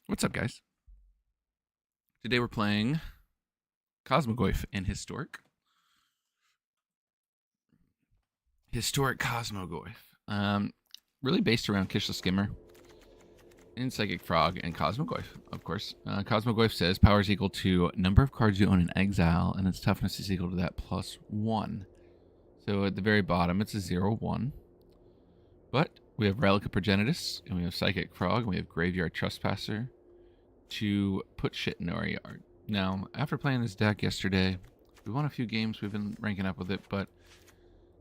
What's up, guys? Today we're playing Cosmogoyf in Historic. Historic Cosmogoyf. Really based around Kish the Skimmer and Psychic Frog and Cosmogoyf, of course. Cosmogoyf says power is equal to number of cards you own in exile, and its toughness is equal to that plus 1. So at the very bottom, it's a 0-1. But we have Relic of Progenitus, and we have Psychic Frog, and we have Graveyard Trespasser to put shit in our yard. Now, after playing this deck yesterday, we won a few games, we've been ranking up with it, but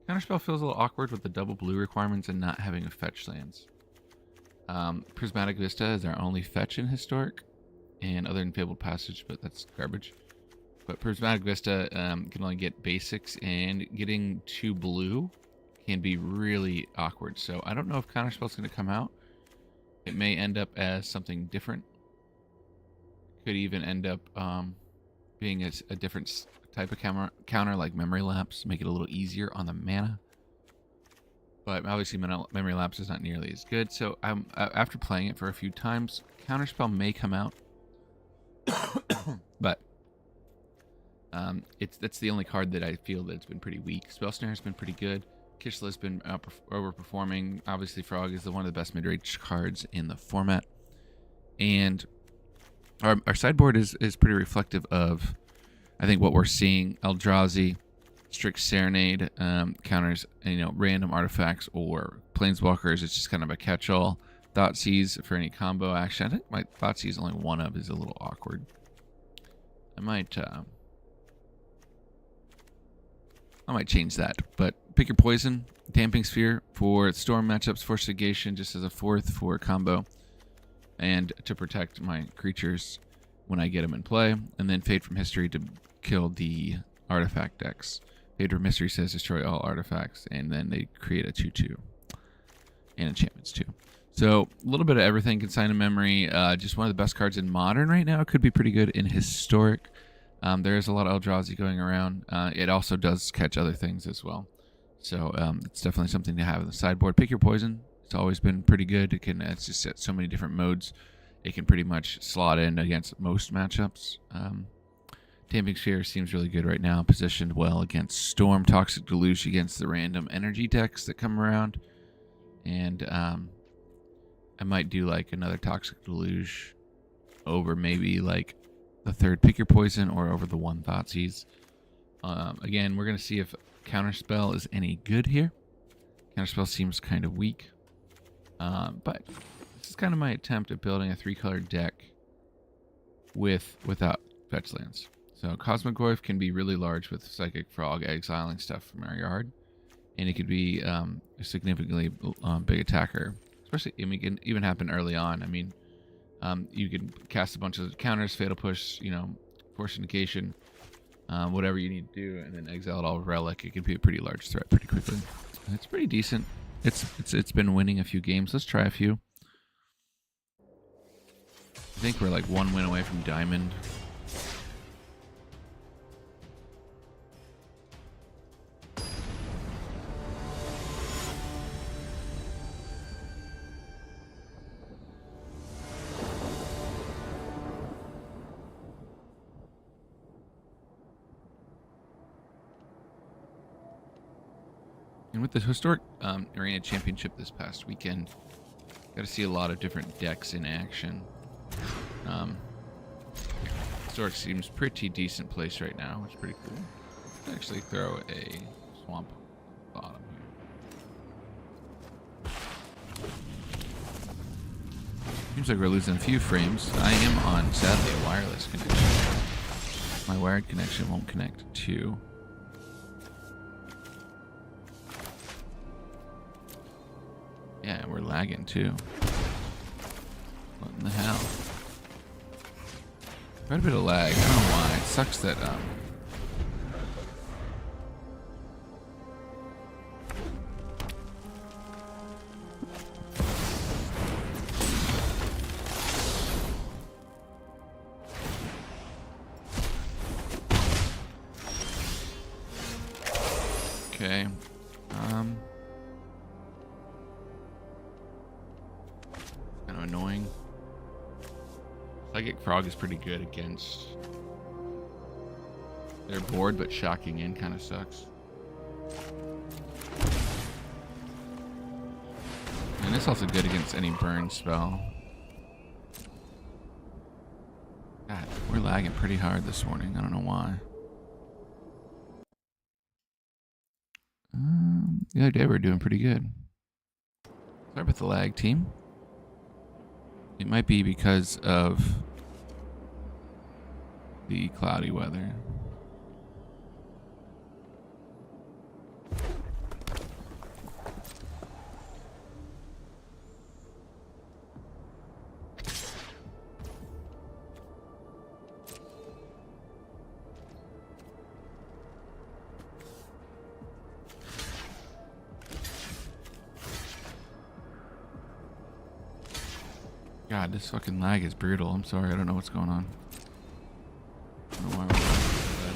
Counterspell feels a little awkward with the double blue requirements and not having a fetch lands. Prismatic Vista is our only fetch in Historic, and other than Fabled Passage, but that's garbage. But Prismatic Vista can only get basics, and getting 2 blue can be really awkward. So I don't know if Counterspell is going to come out. It may end up as something different. Could even end up being a different type of counter like Memory Lapse, make it a little easier on the mana. But obviously Memory Lapse is not nearly as good. So after playing it for a few times, Counterspell may come out. But that's the only card that I feel that's been pretty weak. Spell Snare has been pretty good. Kishla's been overperforming. Obviously Frog is one of the best mid-range cards in the format. And our sideboard is pretty reflective of, I think, what we're seeing. Eldrazi, Strix Serenade counters, random artifacts or planeswalkers. It's just kind of a catch-all. Thoughtseize for any combo action. I think my Thoughtseize only one of is a little awkward. I might change that. But pick your poison. Damping Sphere for Storm matchups, Force Negation just as a 4th for combo. And to protect my creatures when I get them in play. And then Fade from History to kill the artifact decks. Fade from History says destroy all artifacts, and then they create a 2-2. And enchantments too. So a little bit of everything. Consign Memory. Just one of the best cards in Modern right now. It could be pretty good in Historic. There is a lot of Eldrazi going around. It also does catch other things as well. So it's definitely something to have in the sideboard. Pick your poison. It's always been pretty good. It's just at so many different modes. It can pretty much slot in against most matchups. Damping Sphere seems really good right now. Positioned well against Storm. Toxic Deluge against the random energy decks that come around. And I might do like another Toxic Deluge over maybe like the 3rd Pick Your Poison or over the 1 Thoughtseize. Again, we're going to see if Counterspell is any good here. Counterspell seems kind of weak. But this is kind of my attempt at building a 3-color deck without fetch lands. So Cosmogoyf can be really large with Psychic Frog exiling stuff from our yard. And it could be a significantly big attacker. Especially, it can even happen early on. I mean, you can cast a bunch of counters, Fatal Push, Force Negation, whatever you need to do, and then exile it all with Relic. It could be a pretty large threat pretty quickly. And it's pretty decent. It's been winning a few games. Let's try a few. I think we're like 1 win away from Diamond. And with the Historic Arena Championship this past weekend, got to see a lot of different decks in action. Historic seems pretty decent place right now, which is pretty cool. Let's actually throw a Swamp Bottom here. Seems like we're losing a few frames. I am on, sadly, a wireless connection. My wired connection won't connect to... Yeah, we're lagging too. What in the hell? Quite a bit of lag. I don't know why. It sucks that Okay. annoying. Psychic Frog is pretty good against their board, but shocking in kind of sucks. And it's also good against any burn spell. God, we're lagging pretty hard this morning. I don't know why. The other day we were doing pretty good. Sorry about the lag, team. It might be because of the cloudy weather. God, this fucking lag is brutal. I'm sorry, I don't know what's going on. I don't know why we're lagging so bad.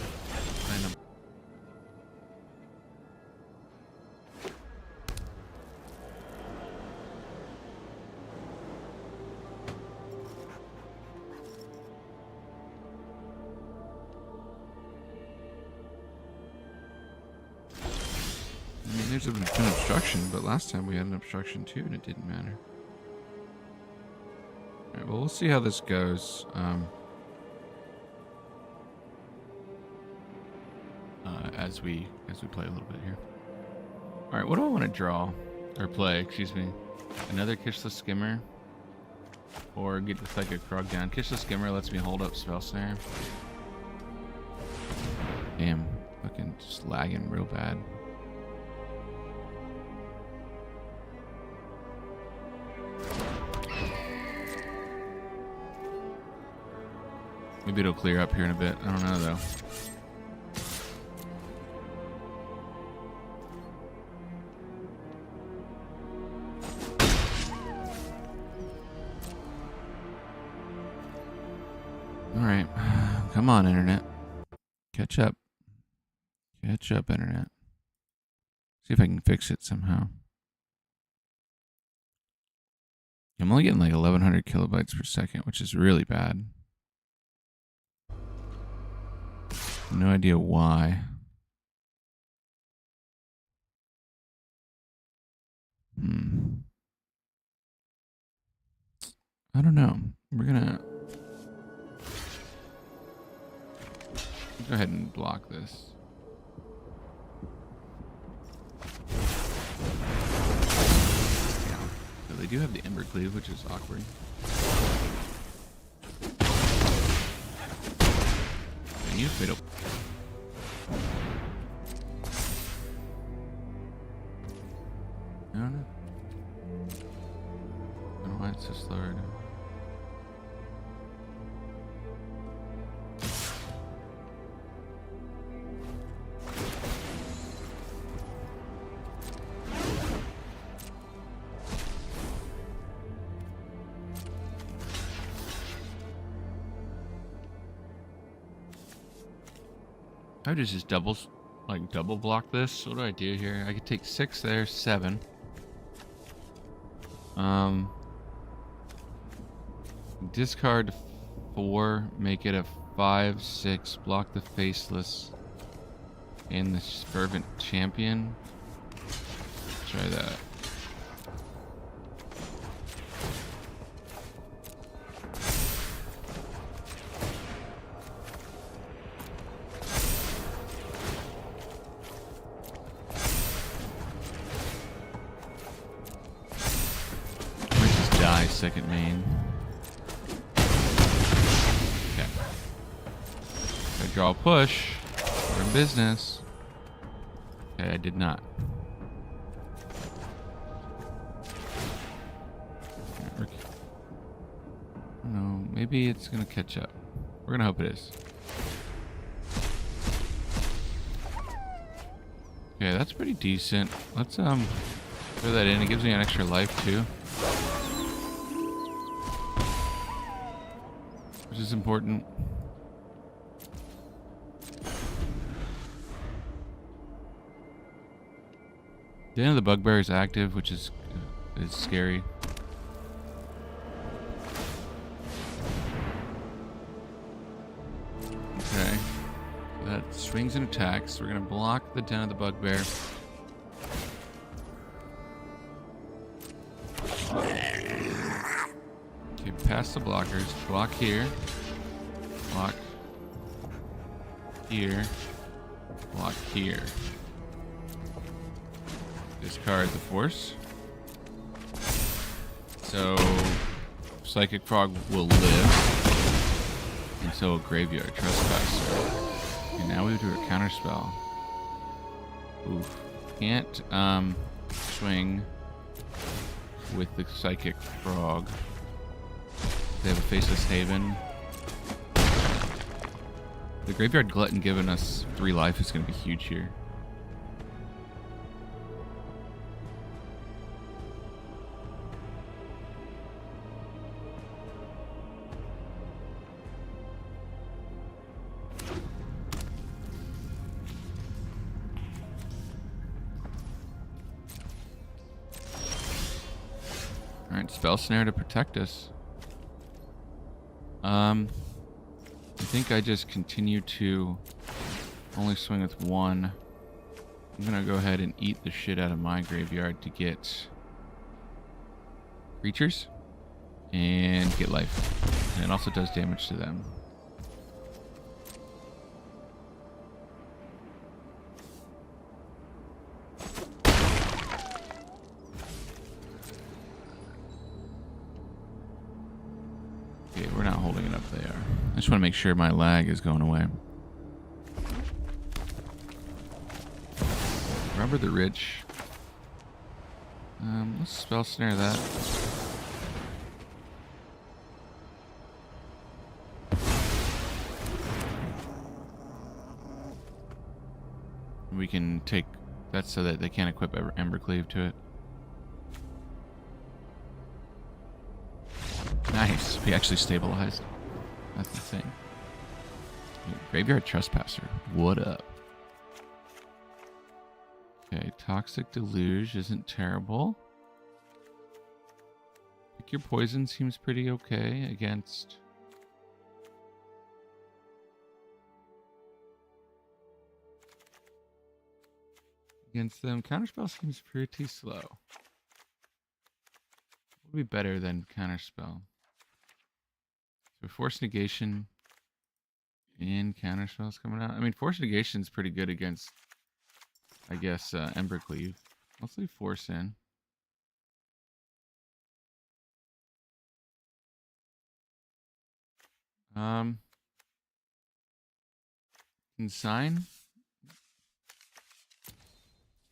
I mean, there's an obstruction, but last time we had an obstruction too, and it didn't matter. Alright, well, we'll see how this goes. As we play a little bit here. All right, what do I want to draw or play? Excuse me. Another Kishless Skimmer, or get the Psychic Frog down. Kishless Skimmer lets me hold up Spell Snare. Damn, fucking just lagging real bad. Maybe it'll clear up here in a bit. I don't know though. Alright. Come on, internet. Catch up. Catch up, internet. See if I can fix it somehow. I'm only getting like 1100 kilobytes per second, which is really bad. No idea why. I don't know. We're gonna go ahead and block this. Yeah. So they do have the Ember Cleave, which is awkward. And you fatal. I don't know. I don't know why it's so slow right now. I would just double block this. What do I do here? I could take 6 there, 7. Discard 4, make it a 5, 6, block the Faceless and the Fervent Champion. Try that. Second main. Okay. I draw a push. We're in business. Okay, I did not. No, maybe it's gonna catch up. We're gonna hope it is. Okay, that's pretty decent. Let's throw that in. It gives me an extra life too. Which is important. The end of the Bugbear is active, which is scary. swings and attacks. We're going to block the Den of the Bugbear. Okay, past the blockers. Block here. Block here. Block here. Discard the Force. So, Psychic Frog will live. And so will Graveyard Trespasser. And now we do a counterspell. Oof. Can't swing with the Psychic Frog. They have a Faceless Haven. The Graveyard Glutton giving us 3 life is going to be huge here. Alright, Spell Snare to protect us. I think I just continue to only swing with 1. I'm gonna go ahead and eat the shit out of my graveyard to get creatures and get life. And it also does damage to them. Okay, we're not holding it up there. I just want to make sure my lag is going away. Rubber the Rich. Let's Spell Snare that. We can take that so that they can't equip Embercleave to it. Nice. We actually stabilized. That's the thing. Graveyard Trespasser. What up? Okay, Toxic Deluge isn't terrible. Pick Your Poison seems pretty okay against... Against them. Counterspell seems pretty slow. Would be better than Counterspell. So Force Negation and Counterspell's coming out. I mean, Force Negation's pretty good against, I guess, Embercleave. Let's leave Force in. Consign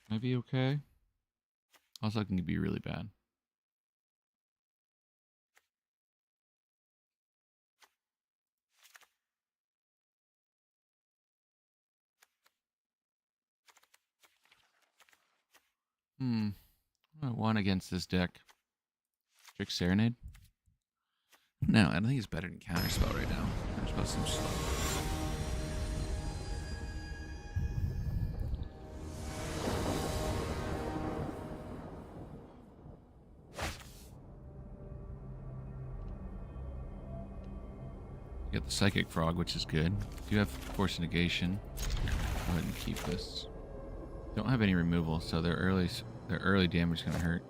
might be okay. Also, it can be really bad. I won against this deck. Trick Serenade? No, I don't think he's better than Counterspell right now. Counterspell seems slow. You got the Psychic Frog, which is good. Do have Force Negation. Go ahead and keep this. Don't have any removal, so their early damage is gonna hurt.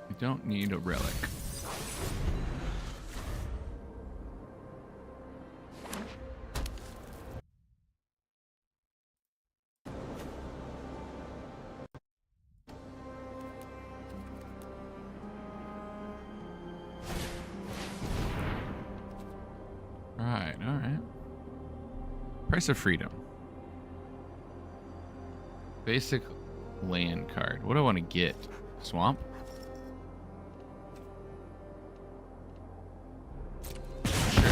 You don't need a relic. Alright. Price of Freedom. Basic land card. What do I want to get? Swamp? Sure.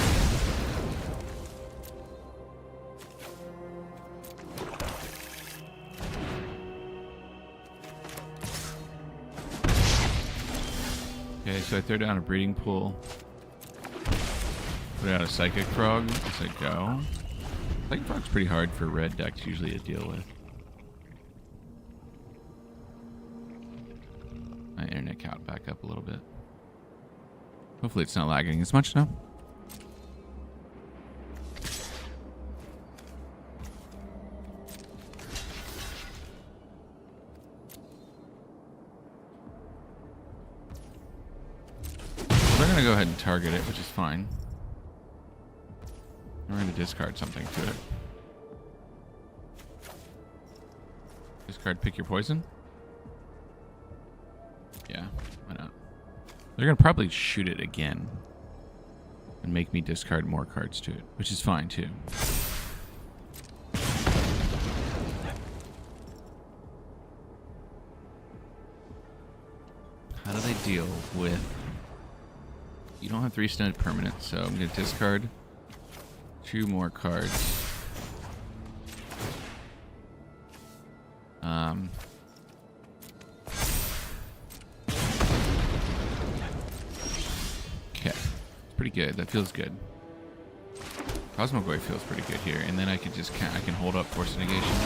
Okay, Okay, so I throw down a breeding pool. Put out a psychic frog as I go. Psychic frog's pretty hard for red decks usually to deal with. My internet count back up a little bit. Hopefully it's not lagging as much now. We're going to go ahead and target it, which is fine. We're going to discard something to it. Discard, pick your poison. Yeah, why not? They're going to probably shoot it again. And make me discard more cards to it, which is fine too. How do they deal with... You don't have 3-stunted permanent, so I'm going to discard 2 more cards. Okay. It's pretty good. That feels good. Cosmogoyf feels pretty good here. And then I can just I can hold up Force Negation.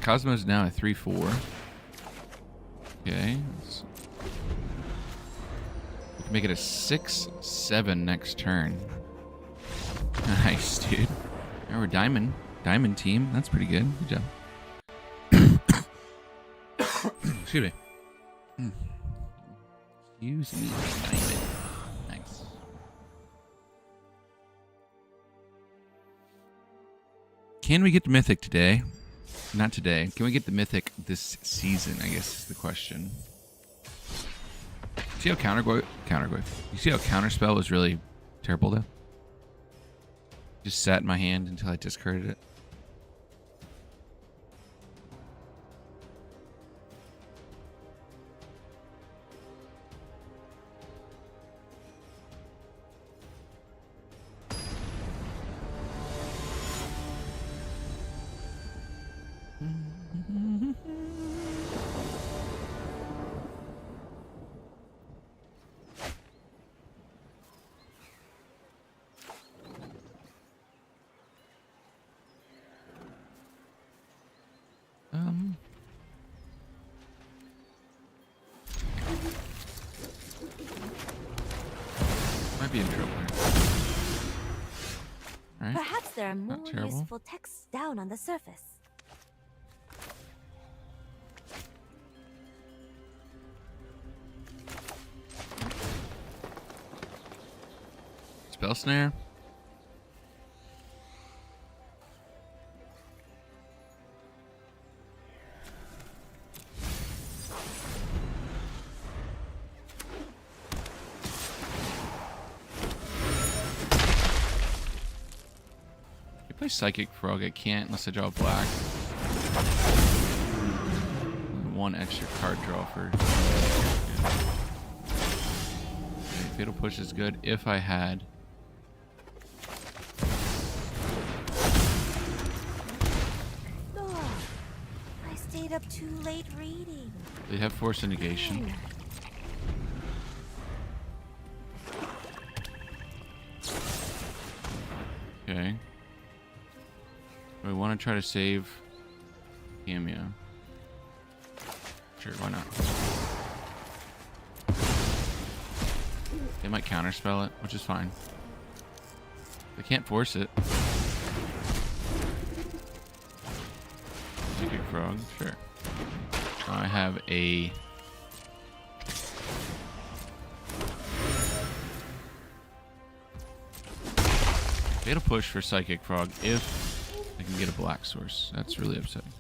Cosmo's now at 3-4. Okay. We can make it a 6-7 next turn. Nice, dude. Now we're diamond. Diamond team. That's pretty good. Good job. Excuse me. Excuse me. Diamond. Nice. Can we get to Mythic today? Not today. Can we get the Mythic this season, I guess is the question. See how Countergoyf? You see how Counterspell was really terrible, though? Just sat in my hand until I discarded it. Might be in trouble here. All right. Perhaps there are more useful texts down on the surface. Spell snare. Play Psychic Frog. I can't unless I draw black. 1 extra card draw for. Okay, Fatal Push is good if I had. Oh, I stayed up too late reading. They have Force Negation. Okay. Do I want to try to save Cameo? Sure, why not? They might counterspell it, which is fine. They can't force it. Psychic Frog, sure. I have a... Fatal Push for Psychic Frog if I can get a black source. That's really upsetting.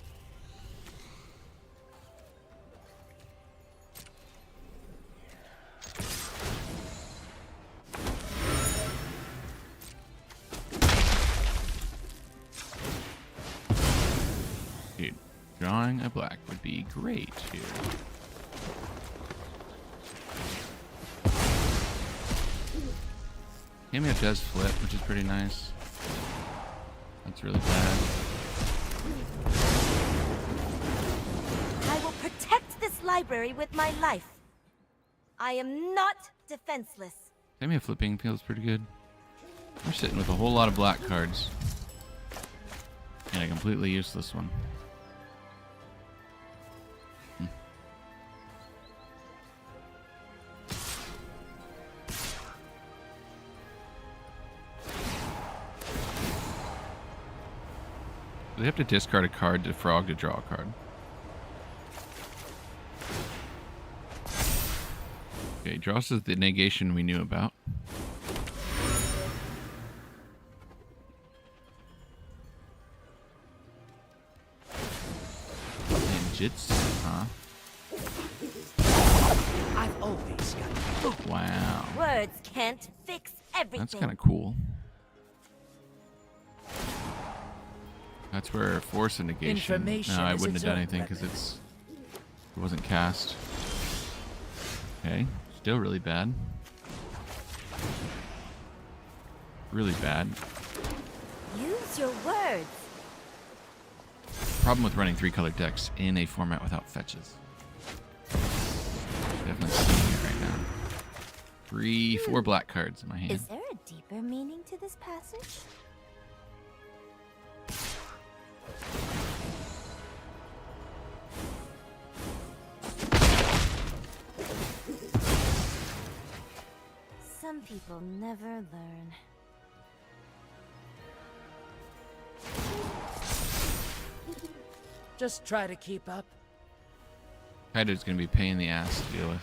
Dude, drawing a black would be great here. Cameo does flip, which is pretty nice. That's really bad. I will protect this library with my life. I am not defenseless. Cameo flipping feels pretty good. We're sitting with a whole lot of black cards. And a completely useless one. They have to discard a card to frog to draw a card. Okay, draws us the negation we knew about. Ninjutsu, huh? I've always got. Wow. Words can't fix everything. That's kind of cool. That's where force and negation. Information No, I is wouldn't its have done own anything because weapon. it wasn't cast. Okay, still really bad. Really bad. Use your words. Problem with running 3-color decks in a format without fetches. Definitely seeing it right now. 4 black cards in my hand. Is there a deeper meaning to this passage? Some people never learn. Just try to keep up. Kaido's gonna be a pain in the ass to deal with.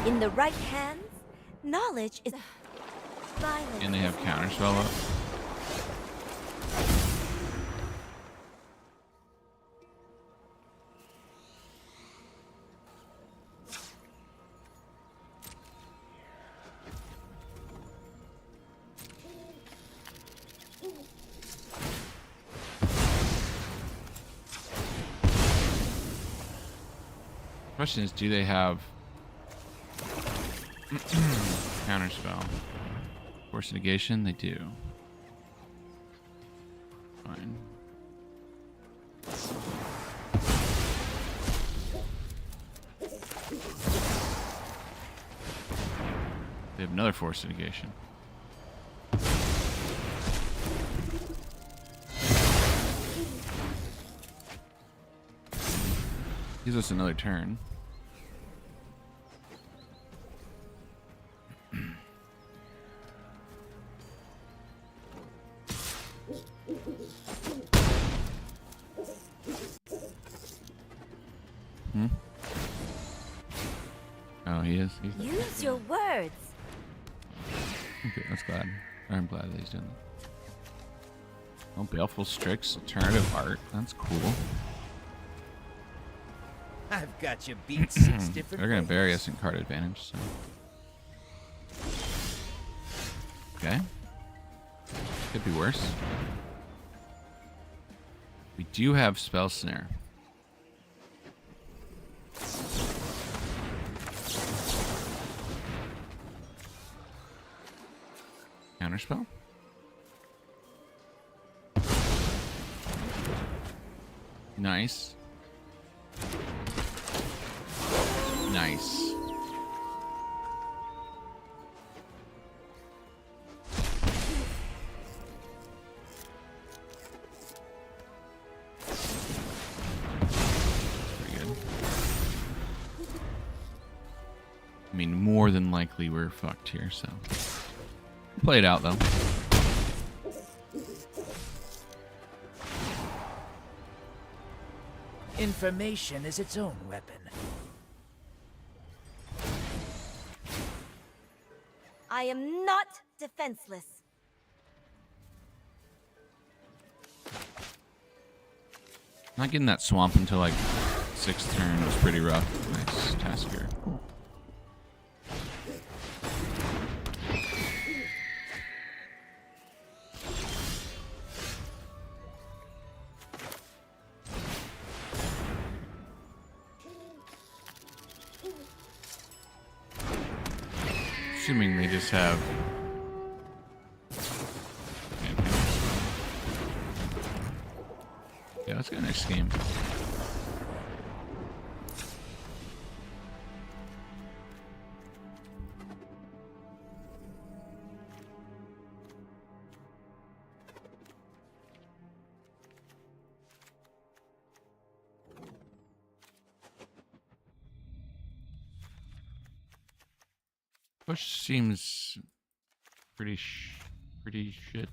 In the right hands, knowledge is violence. And they have counterspell up. Question is, do they have counterspell? Force negation, they do. Fine. They have another force negation. Gives us another turn. Oh, he is. Use your words. Okay, that's glad. I'm glad that he's doing that. Oh, Baleful Strix, alternative art. That's cool. I've got you beat 6 different They're gonna ways. bury us in card advantage, so. Okay. Could be worse. We do have Spell Snare. Counterspell? Nice. Nice. Pretty good. I mean, more than likely we're fucked here, so. Play it out, though. Information is its own weapon. I am not defenseless. Not getting that swamp until like 6th turn was pretty rough. Nice task here. assuming they just have. Yeah, let's go next game. Push seems pretty shit.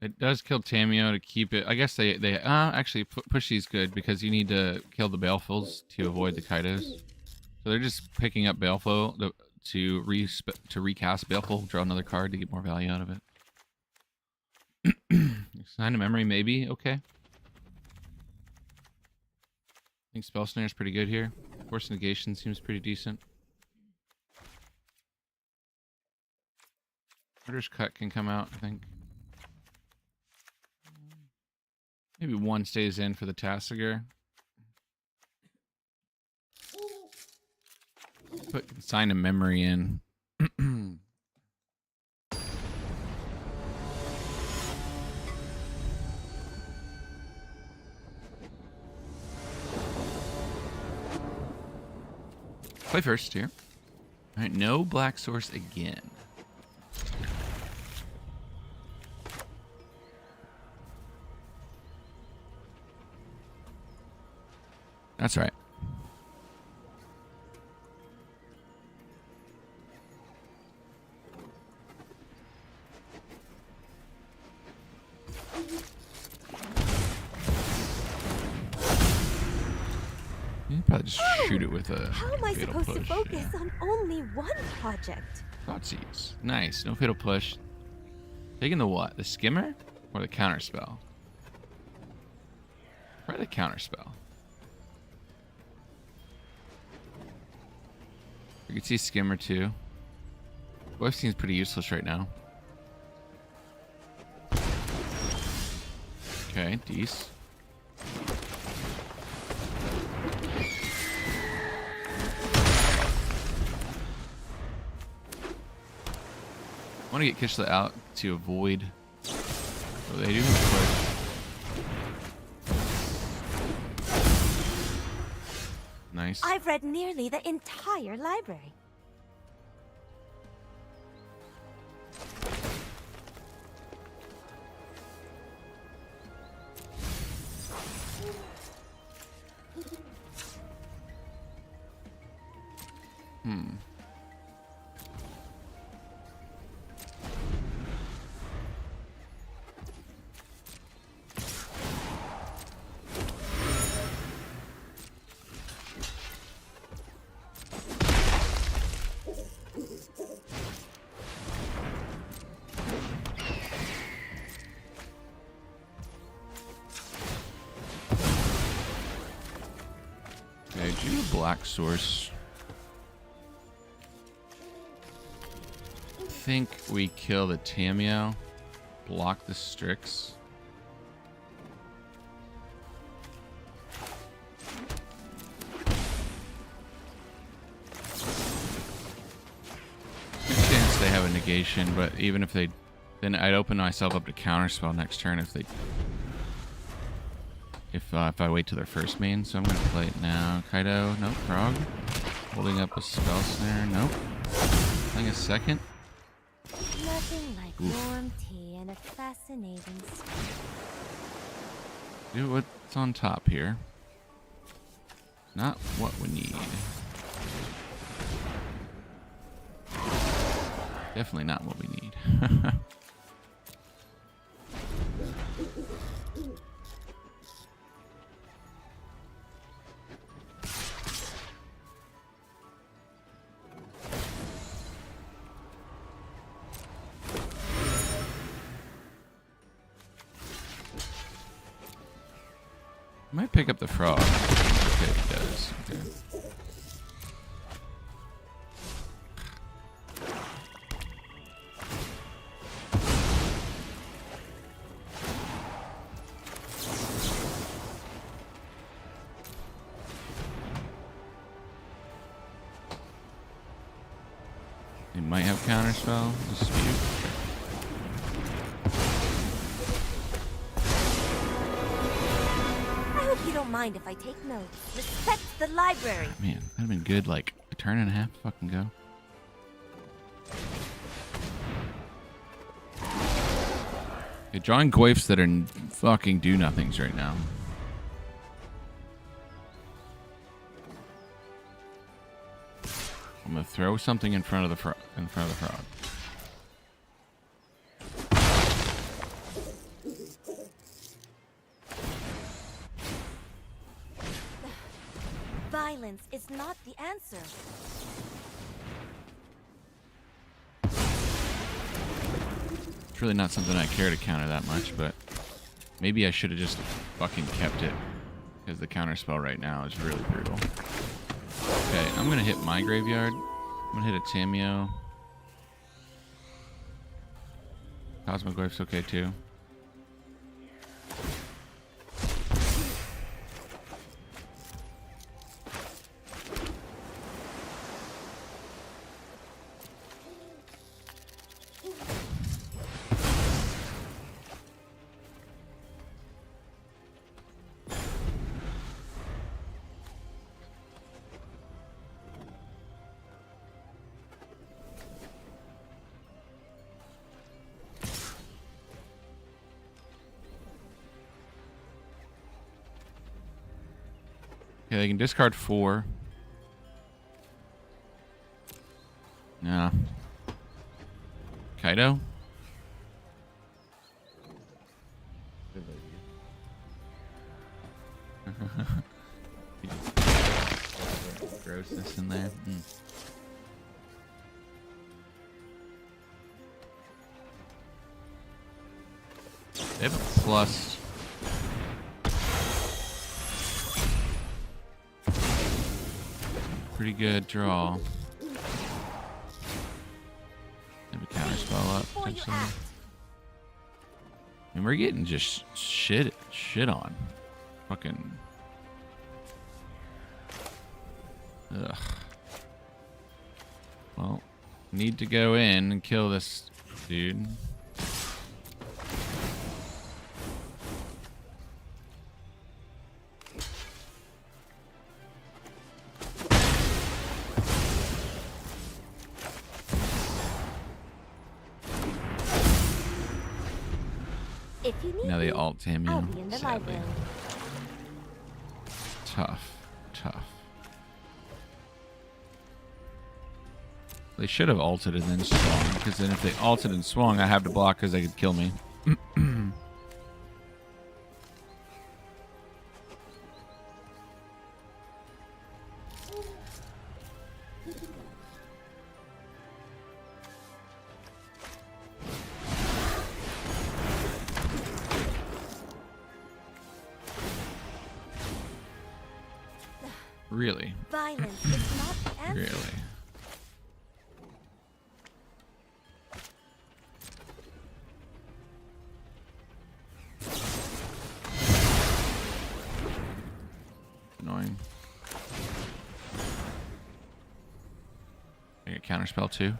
It does kill Tamio to keep it. I guess they actually push these good because you need to kill the Balefuls to avoid the Kaidos. So they're just picking up Baleful to recast Baleful, draw another card to get more value out of it. Sign of Memory, maybe okay. I think Spell Snare is pretty good here. Force Negation seems pretty decent. Murder's Cut can come out, I think. Maybe one stays in for the Tassiger. Put Sign of Memory in. Play first here. Alright, no Black Source again. That's right. You probably just shoot it with a How am I fatal supposed push. to focus on only one project? Thoughtseize. Nice. No fatal push. Taking the what? The skimmer or the counterspell? Probably the counterspell. You can see skimmer too. Both seems pretty useless right now. Okay, Dees. I want to get Kishla out to avoid. Oh, they do have a push. Nice. I've read nearly the entire library. Okay, do Black Source. I think we kill the Tamio, block the Strix. Good chance they have a negation, but even if they, then I'd open myself up to counterspell next turn if they. If I wait till their first main, so I'm gonna play it now. Kaido, nope. Frog, holding up a Spell Snare, nope. Playing a second. Nothing like Oof. warm tea and a fascinating story. Do what's on top here. Not what we need. Definitely not what we need. Might pick up the frog. Okay, he does. Okay. He might have counterspell. Dispute. I hope you don't mind if I take notes. Respect the library. Man, that'd have been good like a turn and a half fucking go. Okay, drawing goyfs that are fucking do nothings right now. I'm gonna throw something in front of the frog. Violence is not the answer. It's really not something I care to counter that much, but maybe I should have just fucking kept it because the counter spell right now is really brutal. Okay, I'm gonna hit my graveyard. I'm gonna hit a Tameo. Cosmogoyf's okay too. Okay, they can discard 4. Yeah. Kaido? Grossness in there. They have a plus. Pretty good draw. Maybe counterspell up potentially. And we're getting just shit on. Fucking. Ugh. Well, need to go in and kill this dude. If you need Now they me, alt Tameo. I'll be in the Sadly. library. Tough. They should have ulted and then swung, because then if they ulted and swung, I have to block because they could kill me. Really? Violence is not the answer. Really? Annoying. I get counterspell too.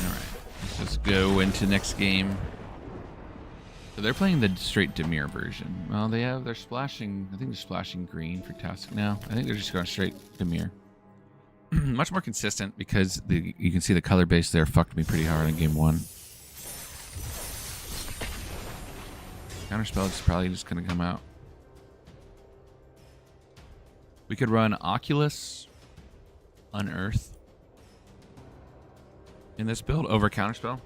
Alright. Let's just go into next game. So they're playing the straight Dimir version. Well, they're splashing. I think they're splashing green for Tusk now. I think they're just going straight Dimir. Much more consistent because you can see the color base there fucked me pretty hard in game 1. Counterspell is probably just going to come out. We could run Oculus, Unearth in this build over Counterspell.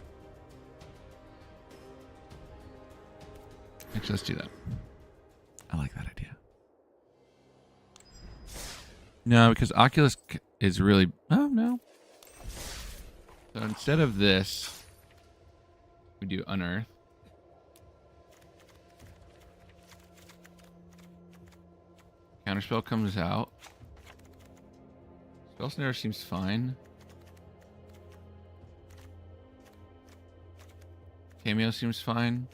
Actually, let's do that. I like that idea. No, because Oculus is really... Oh, no. So instead of this, we do Unearth. Counterspell comes out. Spell Snare seems fine. Cameo seems fine.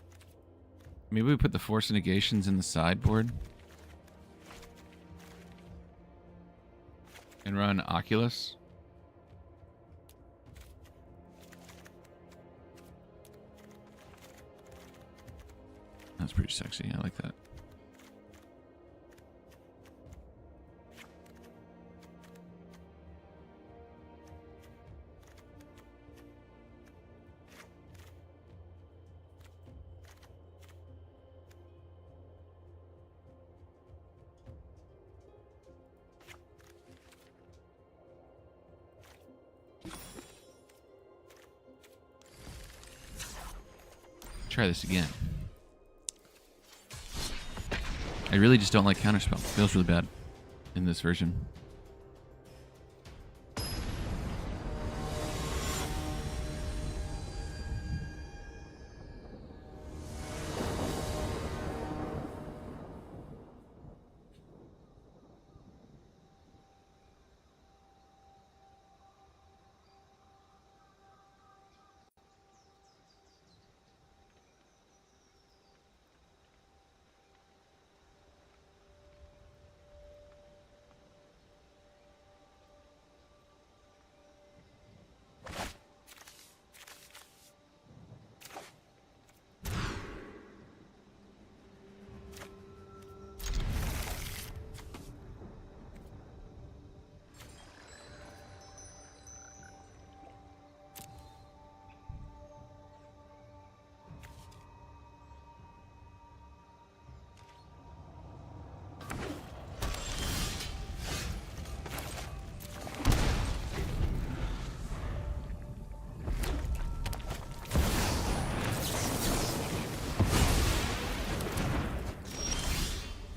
Maybe we put the Force Negations in the sideboard. And run Oculus. That's pretty sexy. I like that. Try this again. I really just don't like counterspell. It feels really bad in this version.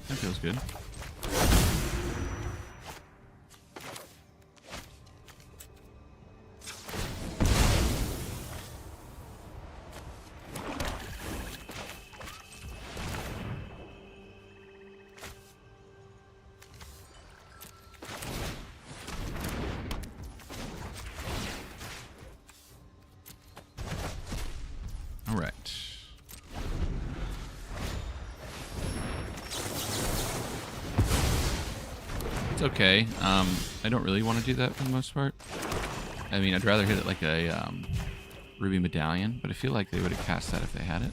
That feels good. All right. It's okay. I don't really want to do that for the most part. I mean, I'd rather hit it like a ruby medallion, but I feel like they would have cast that if they had it.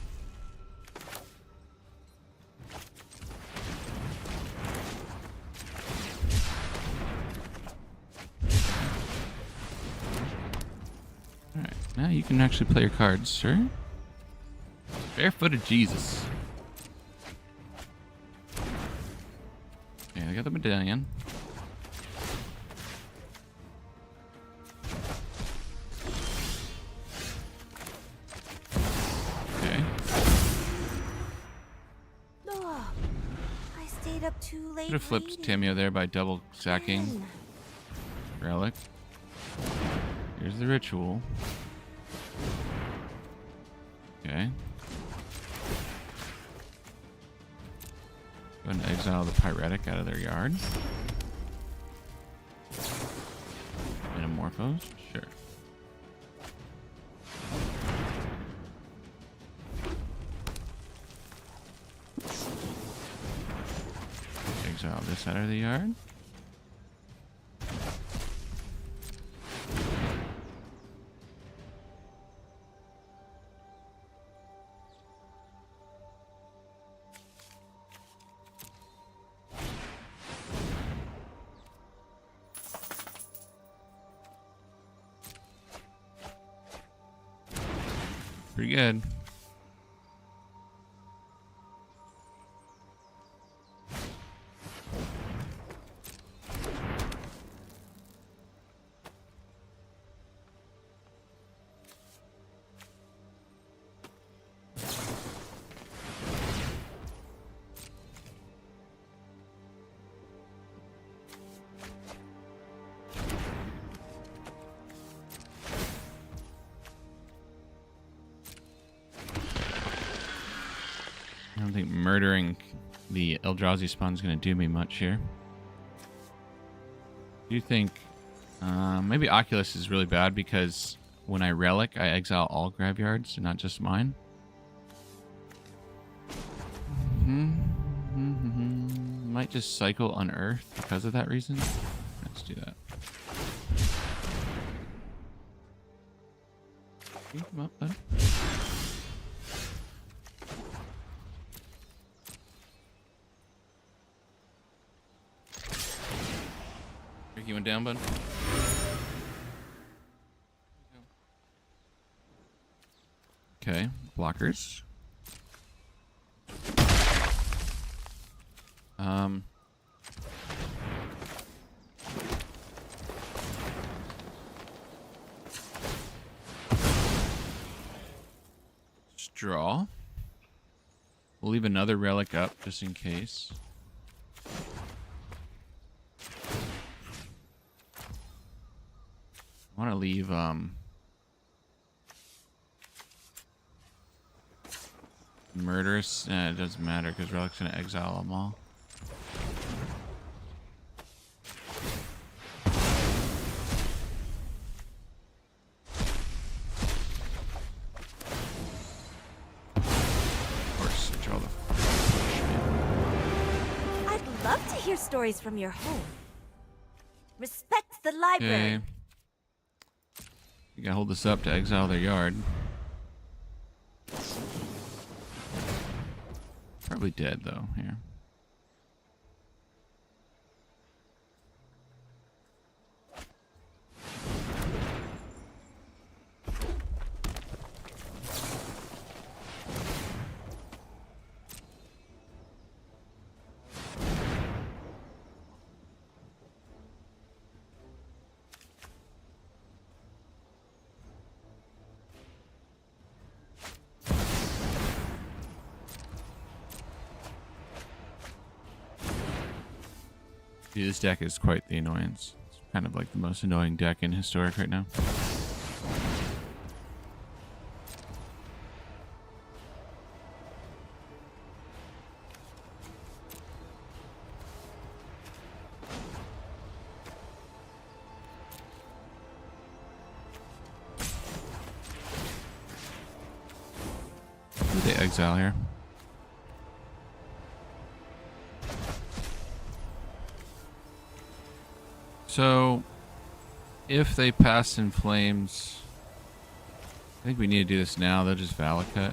Alright, now you can actually play your cards, sir. Barefooted Jesus. Okay, I got the medallion. Okay. Oh, I stayed up too late. Could have flipped reading. Tamio there by double sacking Again. relic. Here's the ritual. Okay. Go ahead and exile the Pyretic out of their yard. Metamorphose? Sure. Exile this out of the yard. Pretty good. I don't think murdering the Eldrazi spawn is going to do me much here. Do you think maybe Oculus is really bad because when I relic, I exile all graveyards and not just mine? Might just cycle Unearth because of that reason. Let's do that. Ricky, come up, bud. Ricky went down, bud. Okay, blockers. Draw. We'll leave another relic up just in case. I want to leave murderous. It doesn't matter because relic's gonna exile them all. Stories from your home. Respect the library. Okay. You gotta hold this up to exile their yard. Probably dead though here. Dude, this deck is quite the annoyance. It's kind of like the most annoying deck in Historic right now. Who did they exile here? So, if they pass in flames, I think we need to do this now. They'll just Valakut.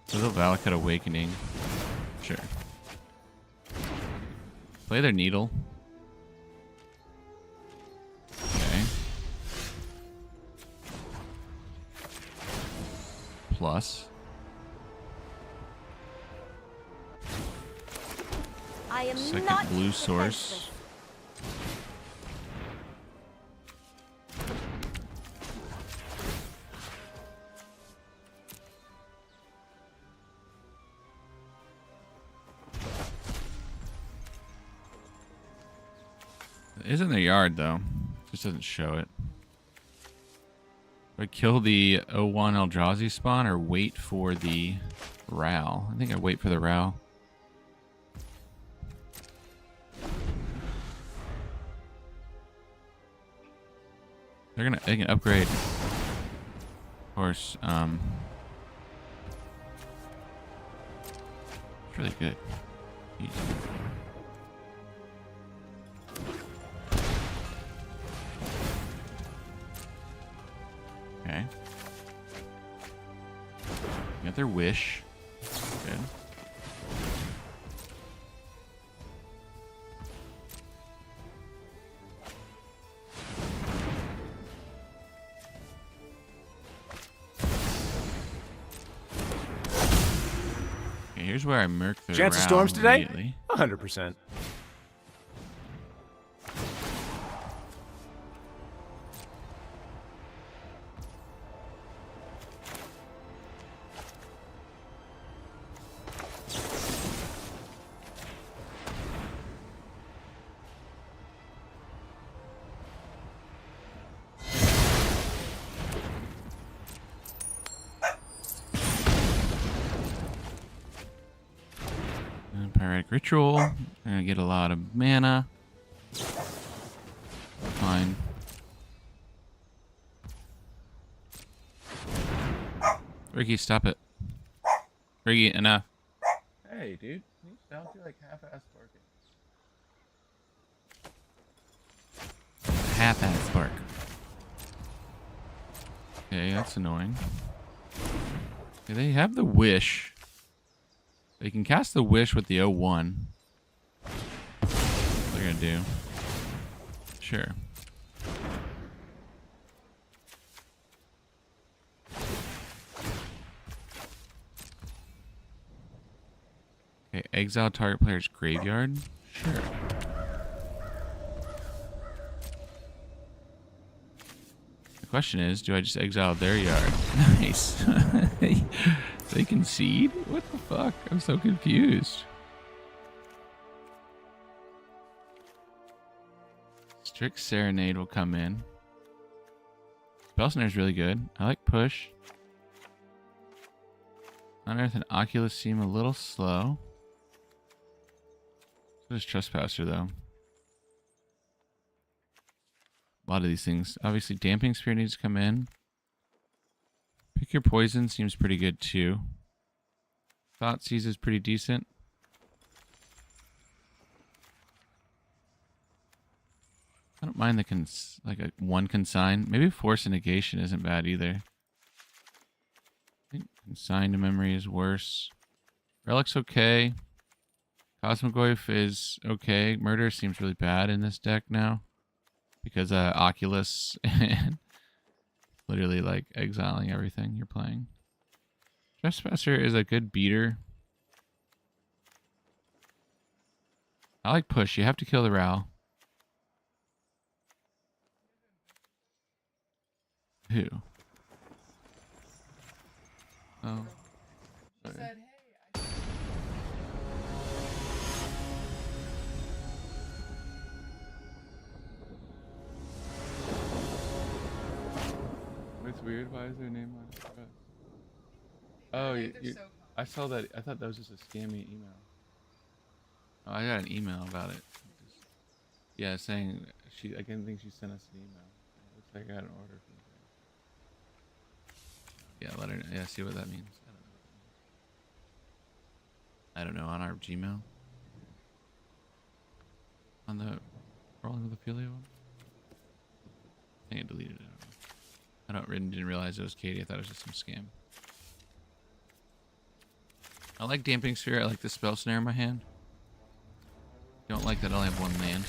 So they'll Valakut Awakening. Sure. Play their Needle. Plus. I am Second not blue defenseless. source. It is in the yard though. Just doesn't show it. Do I kill the 01 Eldrazi spawn or wait for the Ral? I think I wait for the Ral. They can upgrade. Of course, it's really good. Easy. Okay. Got their wish. Good. Okay, here's where I murk the Chance of Ral storms today? immediately. 100%. Pyretic Ritual. I'm gonna get a lot of mana. Fine. Ricky, stop it. Riggy, enough. Hey, dude. Can you stop you like half-ass barking? Half-ass bark. Okay, that's annoying. Okay, they have the wish. They can cast the wish with the 01. What they're gonna do? Sure. Okay, exile target player's graveyard. Sure. The question is, do I just exile their yard? Nice. They concede? What the fuck? I'm so confused. Strict Serenade will come in. Spell Snare is really good. I like push. Unearth and Oculus seem a little slow. So does Trespasser though. A lot of these things. Obviously, Damping Sphere needs to come in. Pick Your Poison seems pretty good too. Thoughtseize is pretty decent. I don't mind the like a one consign. Maybe Force and Negation isn't bad either. I think Consign to Memory is worse. Relic's okay. Cosmogoyf is okay. Murder seems really bad in this deck now. Because Oculus and literally like exiling everything you're playing. Trespasser is a good beater. I like push. You have to kill the Ral. Who? Oh. Sorry. It's weird. Why is their name on it? Oh, I saw that. I thought that was just a scammy email. Oh, I got an email about it. Yeah, saying I didn't think she sent us an email. It looks like I got an order from her. Yeah, let her know. Yeah, see what that means. I don't know. On our Gmail. On the Rolling with Ophelia one. I think I deleted it. I didn't realize it was Katie. I thought it was just some scam. I like Damping Sphere. I like the Spell Snare in my hand. Don't like that I only have one land.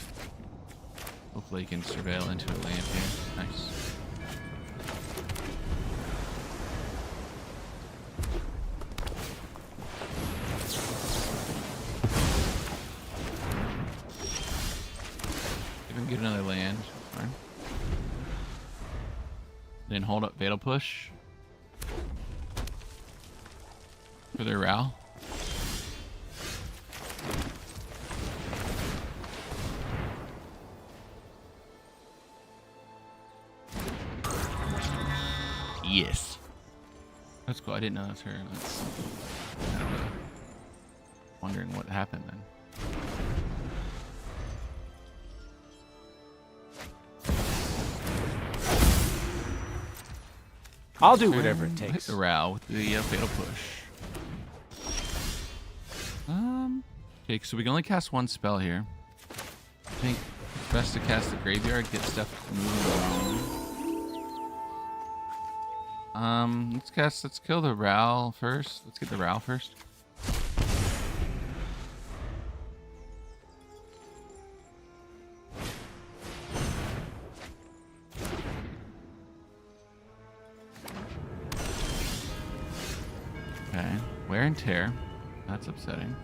Hopefully you can surveil into a land here. Nice. If we can get another land, fine. Then hold up Fatal Push for their Ral. Yes. That's cool. I didn't know that was her. That's kind of wondering what happened then. I'll do whatever it takes. Hit the Ral with the Fatal Push. Okay, so we can only cast one spell here. I think it's best to cast the Graveyard, get stuff moving around. Let's kill the Ral first. Let's get the Ral first. Okay, Wear and Tear. That's upsetting.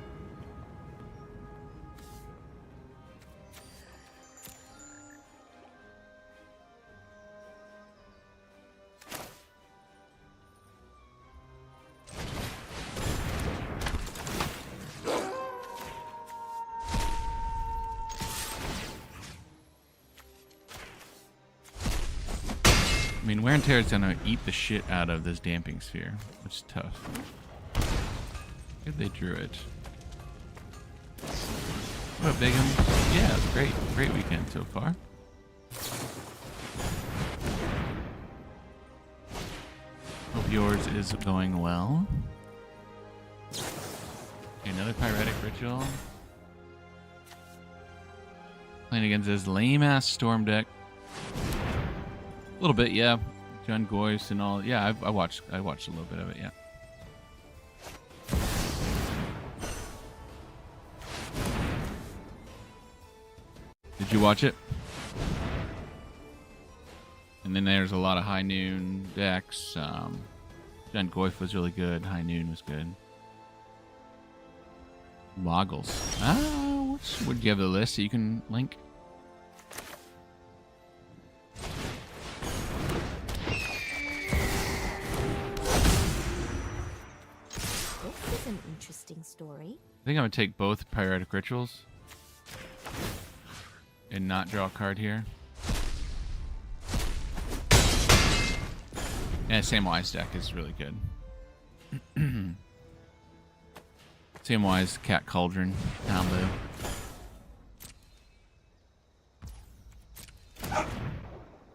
I mean, Wear and Tear is gonna eat the shit out of this Damping Sphere, which is tough. Good they drew it. What a big one. Yeah, it's great. Great weekend so far. Hope yours is going well. Another pyretic ritual. Playing against this lame ass storm deck. A little bit, yeah. John Goyce and all. Yeah, I watched a little bit of it, yeah. Did you watch it? And then there's a lot of high noon decks. John Goyf was really good. High noon was good. Boggles. Would you have the list that you can link? This is an interesting story. I think I'm gonna take both pyretic rituals and not draw a card here. And Samwise deck is really good. Samwise Cat Cauldron combo.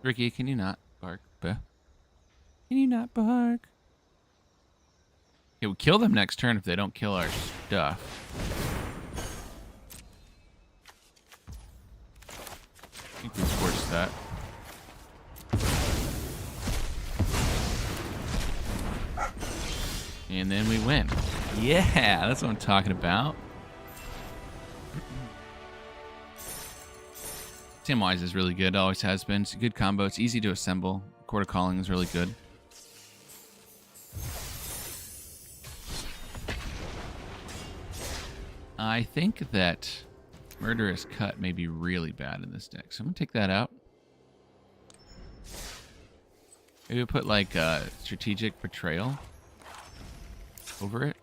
Ricky, can you not bark? Can you not bark? Okay, we'll kill them next turn if they don't kill our stuff. I think we forced that. And then we win. Yeah, that's what I'm talking about. Samwise is really good. Always has been. It's a good combo. It's easy to assemble. Quarter Calling is really good. I think that Murderous Cut may be really bad in this deck. So I'm going to take that out. Maybe we'll put like Strategic Betrayal over it.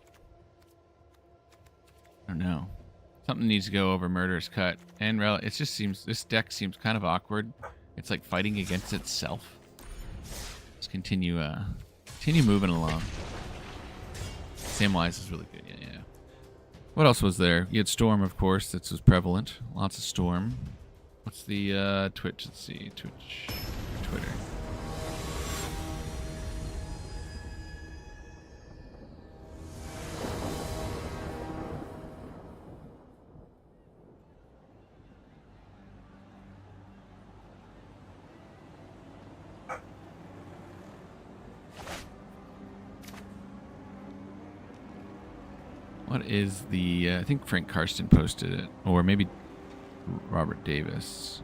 I don't know. Something needs to go over Murderous Cut. And it just seems, this deck seems kind of awkward. It's like fighting against itself. Let's continue moving along. Samwise is really good, yeah. What else was there? You had Storm, of course. That was prevalent. Lots of Storm. What's the Twitch? Let's see. Twitch. Twitter. What is the... I think Frank Karsten posted it. Or maybe Robert Davis.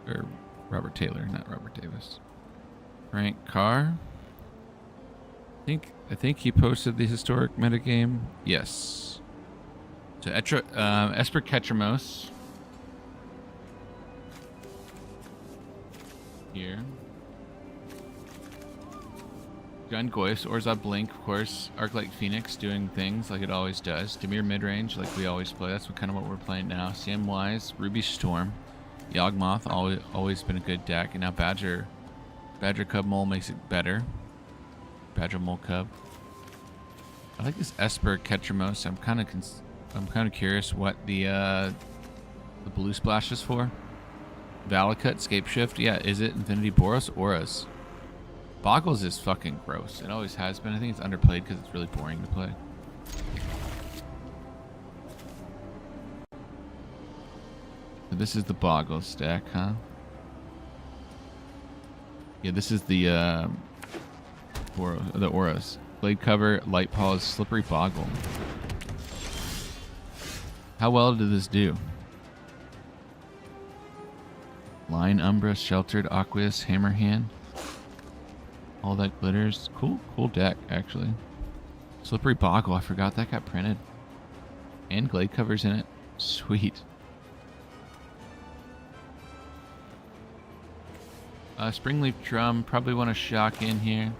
Or Robert Taylor, not Robert Davis. Frank Carr? I think he posted the historic metagame. Yes. So Esper Ketramos. Here. Gun Goyce, Orzhov Blink, of course. Arclight Phoenix doing things like it always does. Demir midrange like we always play. That's kind of what we're playing now. Samwise, Ruby Storm. Yawgmoth, always been a good deck. And now Badger Cub Mole makes it better. Badger Mole Cub. I like this Esper Ketramos. I'm kind of curious what the blue splash is for. Valakut, Scape Shift. Yeah, is it Infinity Boros? Auras. Boggles is fucking gross. It always has been. I think it's underplayed because it's really boring to play. So this is the Boggles deck, huh? Yeah, this is the Auras. Blade Cover, Light Pause, Slippery Boggle. How well did this do? Line Umbra, Sheltered, Aqueous, Hammerhand. All that glitters. Cool deck, actually. Slippery Boggle, I forgot that got printed. And Glade Cover's in it. Sweet. Springleaf Drum, probably want to shock in here.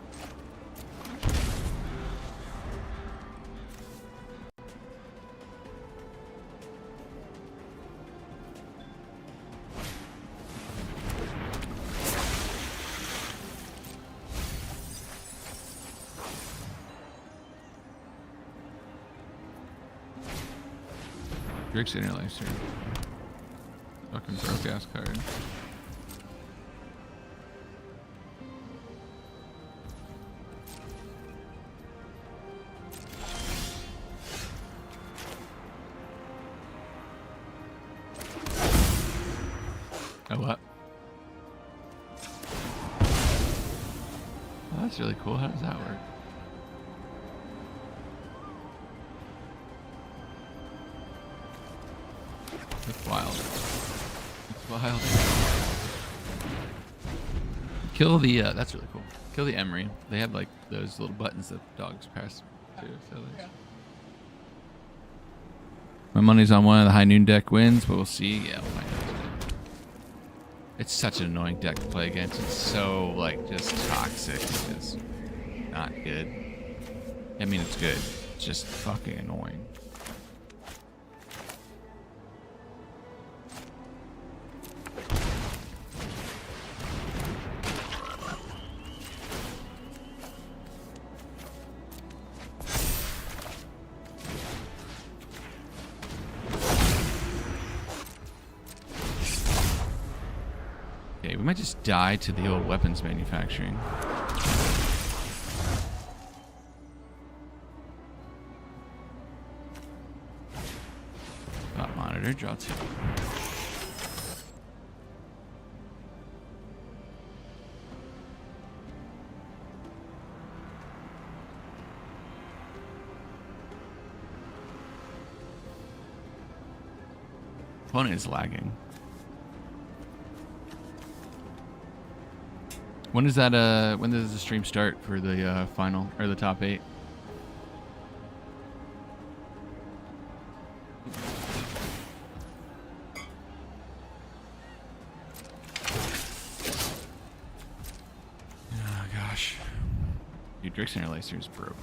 Drix Interlacer. Fucking broke ass card. Oh, what? Oh, that's really cool. How does that work? That's wild. That's wild. Kill the, that's really cool. Kill the Emery. They have like those little buttons that dogs press too. So my money's on one of the high noon deck wins, but we'll see. Yeah, we'll find out today. It's such an annoying deck to play against. It's so like just toxic. It's just not good. I mean, it's good. It's just fucking annoying. Okay, we might just die to the old weapons manufacturing. Dot monitor, draw 2. Opponent is lagging. When is that? When does the stream start for the final or the top 8? Oh gosh, dude, Drix Interlacer is broke.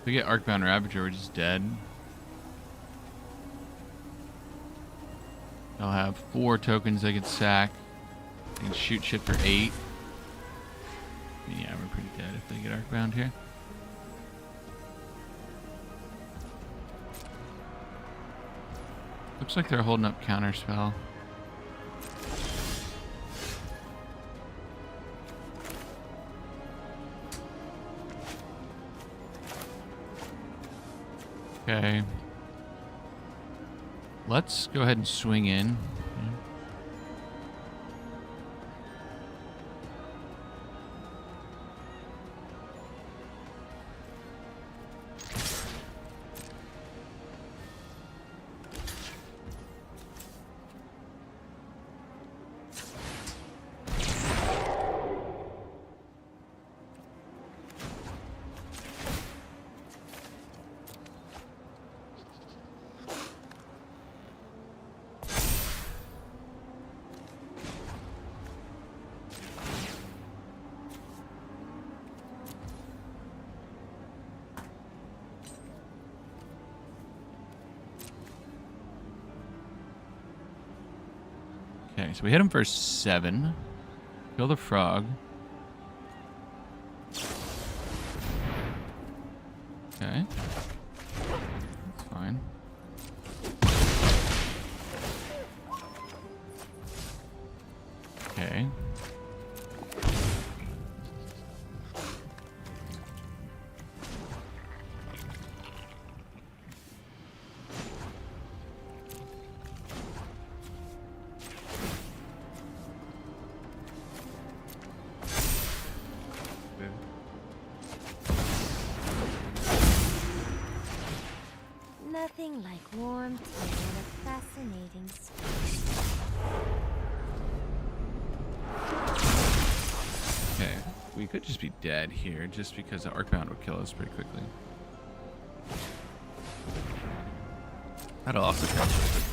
We get Arcbound Ravager, we're just dead. I'll have 4 tokens I can sack. I can shoot shit for 8. Yeah, we're pretty dead if they get Arcbound here. Looks like they're holding up Counterspell. Okay. Let's go ahead and swing in. Okay, so we hit him for 7. Kill the frog. Okay. That's fine. Okay. Nothing like warmth and a fascinating space. Okay. We could just be dead here just because the Arcbound would kill us pretty quickly. That'll also catch us.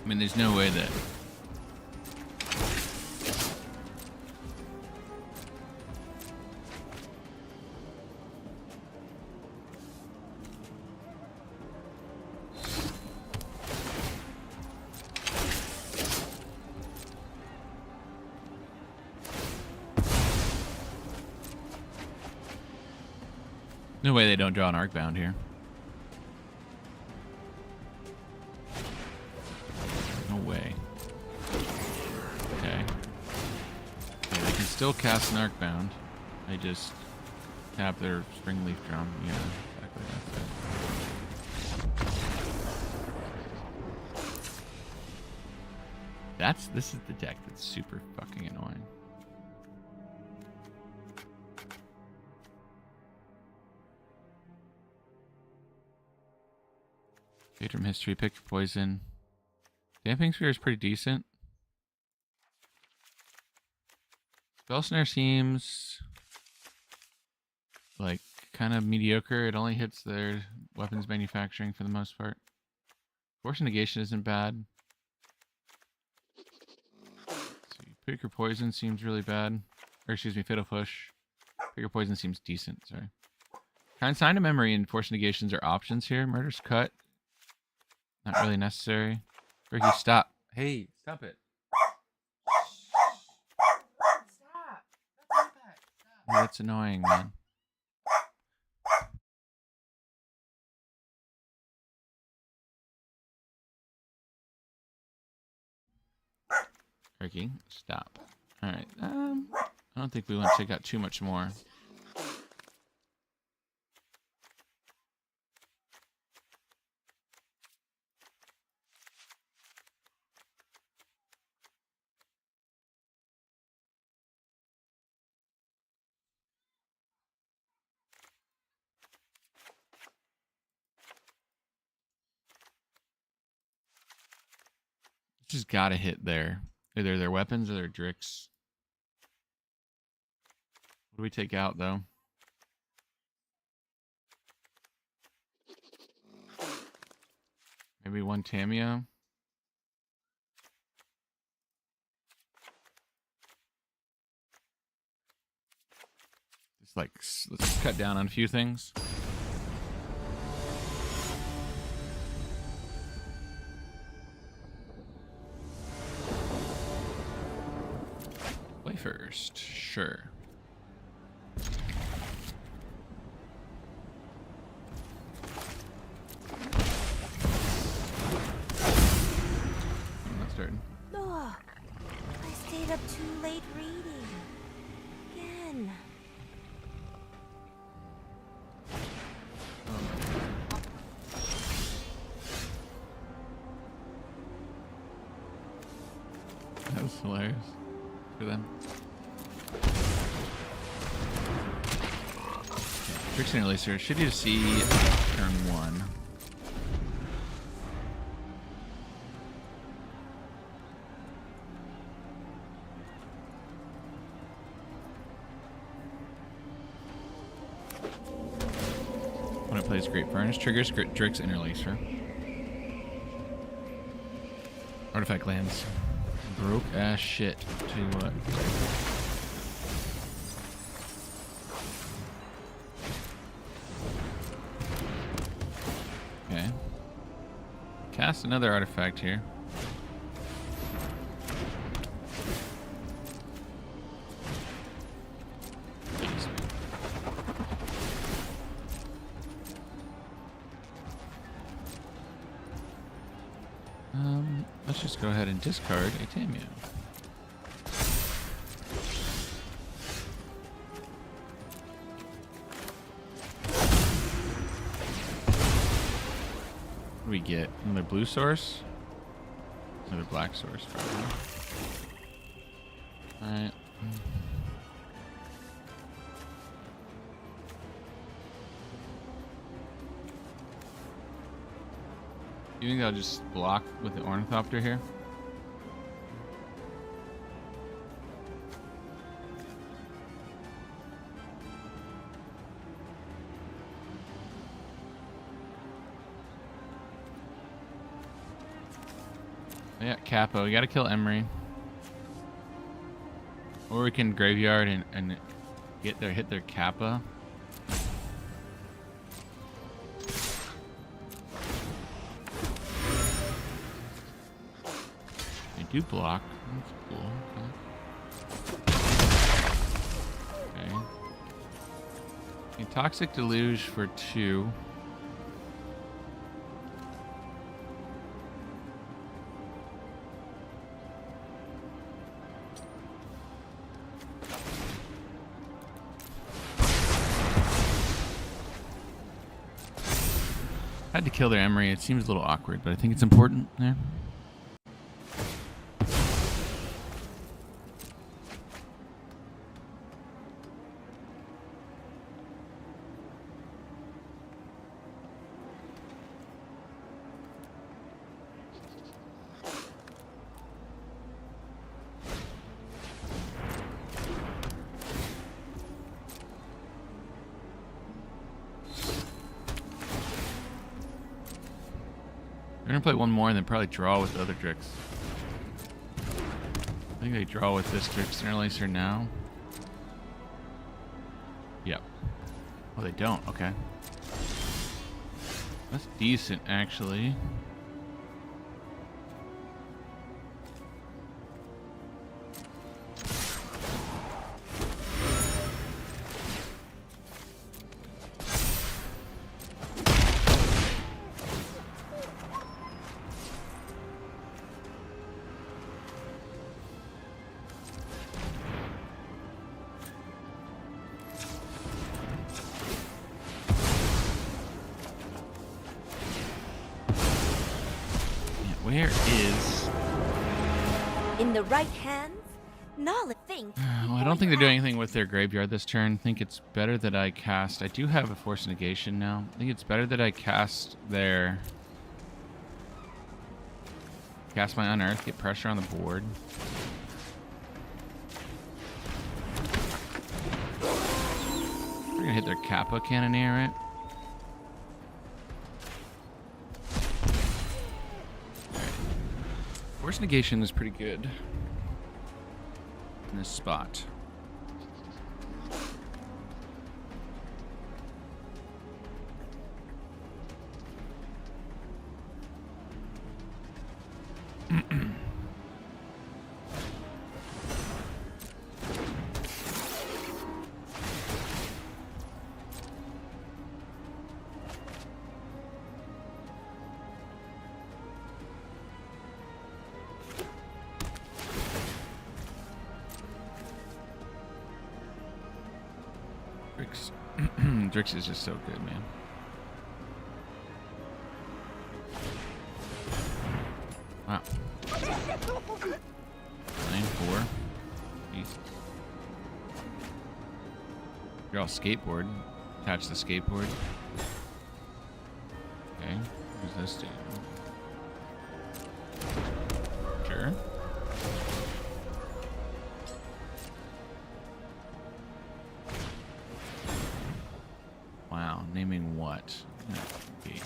mean, there's no way that... No way they don't draw an Arcbound here. No way. Okay. Okay, they can still cast an Arcbound. They just tap their Springleaf Drum. Yeah, exactly. That's it. This is the deck that's super fucking annoying. Fade from history, pick your poison. Damping Sphere is pretty decent. Spell Snare seems like kind of mediocre. It only hits their weapons manufacturing for the most part. Force Negation isn't bad. Let's see. Pick your poison seems really bad. Or excuse me, Fatal Push. Pick your poison seems decent, sorry. Kind Sign of Memory and Force Negations are options here. Murder's Cut. Not really necessary. Ricky, stop. Hey, stop it. Stop. That's annoying, man. Ricky, stop. Alright, I don't think we want to take out too much more. Just gotta hit there. Either their weapons or their Drix. What do we take out, though? Maybe one Tamio? Just like, let's cut down on a few things. Play first, sure. I'm not starting. Oh, I stayed up too late reading. Again. That was hilarious for them. Friction Releaser should you see turn 1. When it plays Great Furnace, triggers Drix Interlacer. Artifact lands. Broke ass shit. Tell you what. Okay. Cast another artifact here. Let's just go ahead and discard a Tamio. What do we get? Another blue source? Another black source, probably. Alright. You think I'll just block with the Ornithopter here? Yeah, Capo. We gotta kill Emery. Or we can graveyard and hit their Kappa. They do block. That's cool. Okay. Okay. Toxic Deluge for 2. Had to kill their Emery. It seems a little awkward, but I think it's important there. They're gonna play one more and then probably draw with the other Drix. I think they draw with this Drix Interlacer now. Yep. Oh, they don't. Okay. That's decent, actually. Where is... In the right hands, Nala thinks. Well, I don't think they're doing anything with their graveyard this turn. I think it's better that I cast... I do have a Force Negation now. I think it's better that I cast their... Cast my Unearth, get pressure on the board. We're gonna hit their Kappa Cannoneer, right? Force Negation is pretty good in this spot. Drix is just so good, man. Wow. 9-4. Jesus. Draw a skateboard. Attach the skateboard. Okay. Who's this dude? Sure. Wow, naming what? Okay,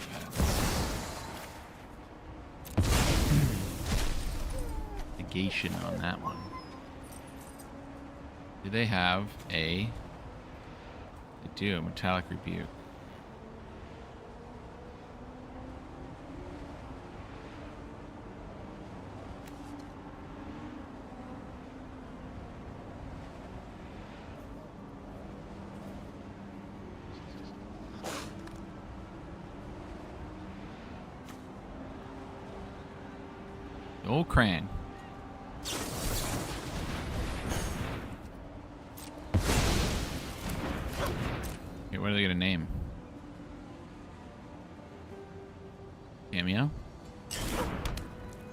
negation on that one. Do they have a... They do, a Metallic Rebuke. Old Krang. Okay, what are they gonna name? Cameo?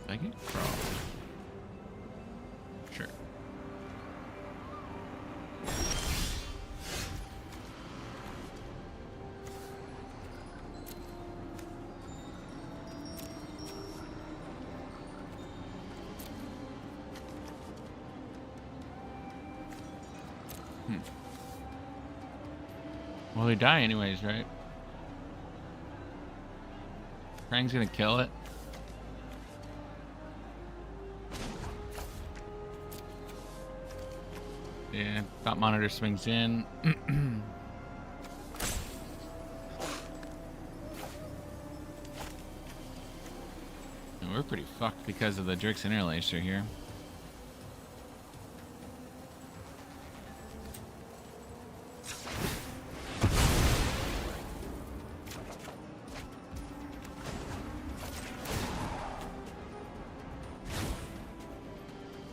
Psychic? Crawl. Sure. Well, they die anyways, right? Krang's gonna kill it. Yeah, top monitor swings in. And we're pretty fucked because of the Drix Interlacer here.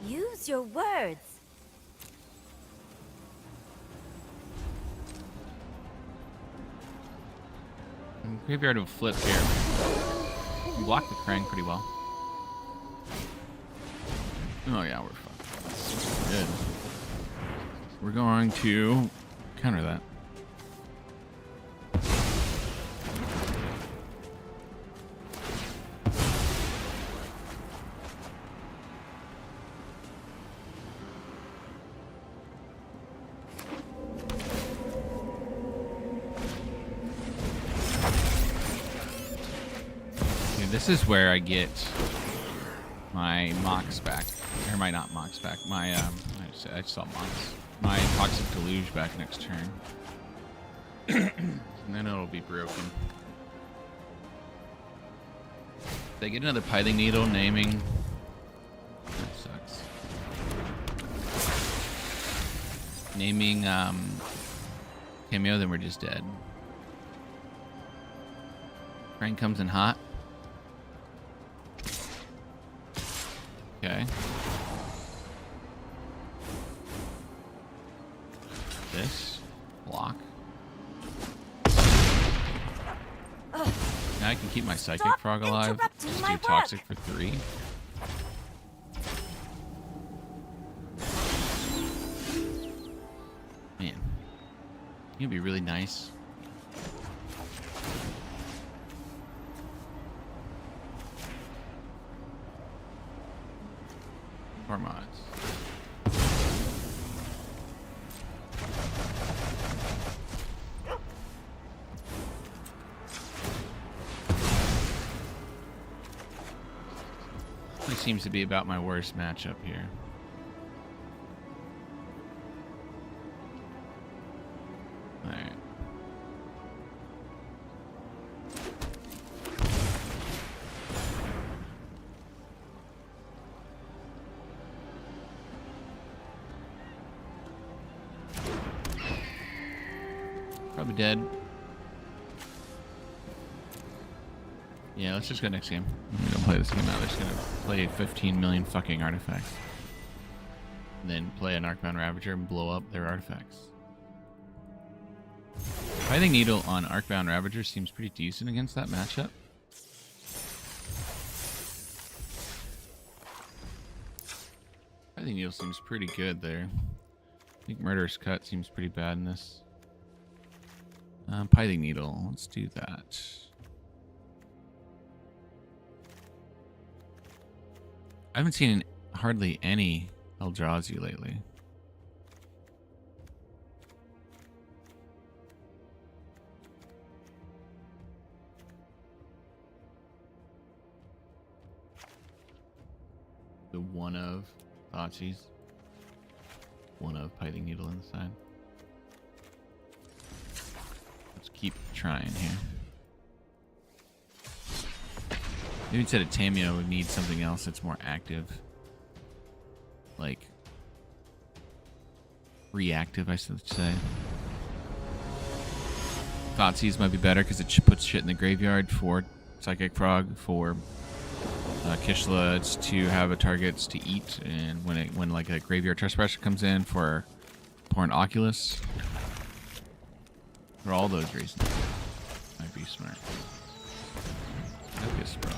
Use your words. Graveyard will flip here. Block the Krang pretty well. Oh yeah, we're fucked. Good. We're going to counter that. This is where I get my Mox back. Or my not Mox back. My, I just saw Mox. My Toxic Deluge back next turn. And then it'll be broken. They get another Pithing Needle naming. That sucks. Naming, Cameo, then we're just dead. Frank comes in hot. Okay. This. Block. Now I can keep my Psychic Stop Frog alive. interrupting Just my do Toxic work. for 3. Man. It'd be really nice. Or mods. This seems to be about my worst matchup here. Alright. Probably dead. Yeah, let's just go next game. I'm gonna play this game out. They're just gonna play 15 million fucking artifacts. And then play an Arcbound Ravager and blow up their artifacts. Pithing Needle on Arcbound Ravager seems pretty decent against that matchup. Pithing Needle seems pretty good there. I think Murderous Cut seems pretty bad in this. Pithing Needle, let's do that. I haven't seen hardly any Eldrazi lately. The one of Thoughtseize. One of Pithing Needle on the side. Let's keep trying here. Maybe instead of Tameo, we need something else that's more active. Like, reactive, I should say. Thoughtseize might be better because it puts shit in the graveyard for Psychic Frog, for Kishla to have a targets to eat, and when like a graveyard Trespasser comes in for an Oculus. For all those reasons. Might be smart. Focus, bro.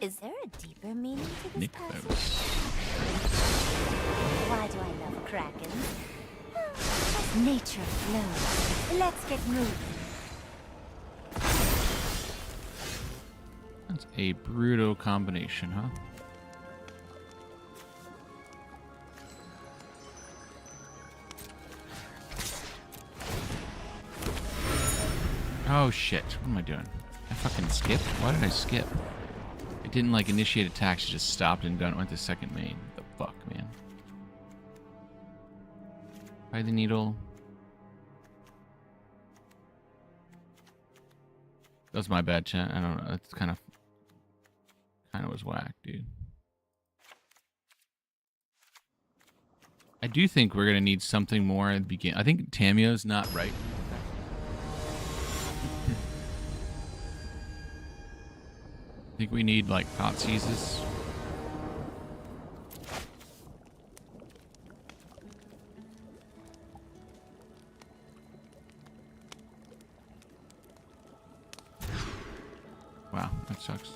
Is there a deeper meaning to this Nick passage? those. Why do I love Krakens? As nature flows. Let's get moving. That's a brutal combination, huh? Oh shit. What am I doing? I fucking skipped? Why did I skip? It didn't like initiate attacks, it just stopped and went to second main. The fuck, man. Try the needle. That was my bad, chat. I don't know. That's kind of was whack, dude. I do think we're gonna need something more at the beginning. I think Tamio's not right. I think we need like pot seizes. Wow, that sucks.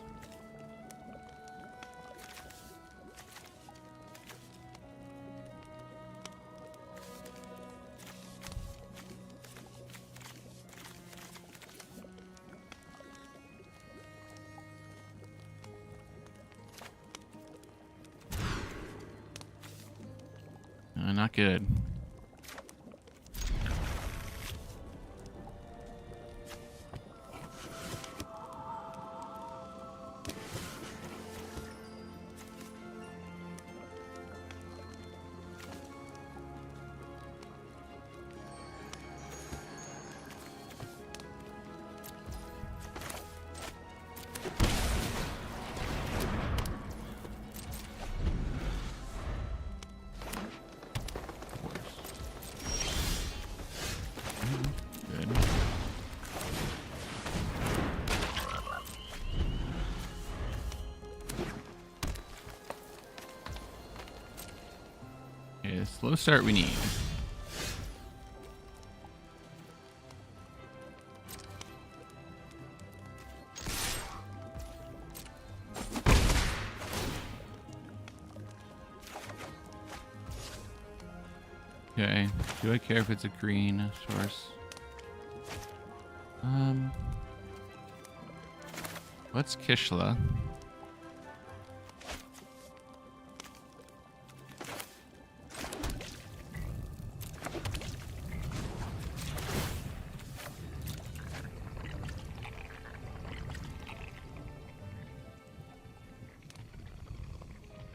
Not good. Okay, the slow start we need. Okay, do I care if it's a green source? What's Kishla?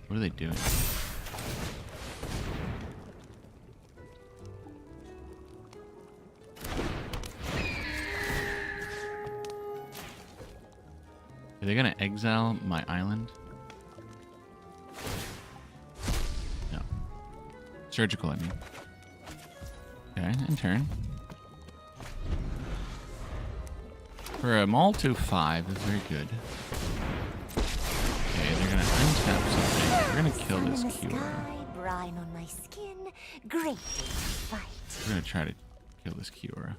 What are they doing? Are they gonna exile my island? No. Surgical, I mean. Okay, in turn. For a Maul 2/5, that's very good. Okay, they're gonna untap something. We're gonna kill this Kiora. Brine on my skin. Great fight. We're gonna try to kill this Kiora.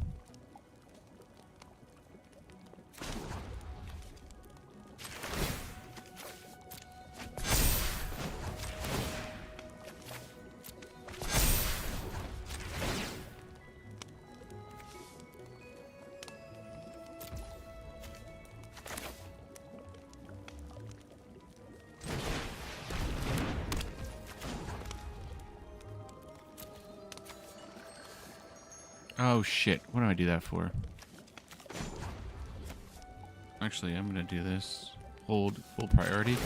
Oh shit, what do I do that for? Actually, I'm gonna do this. Hold full priority.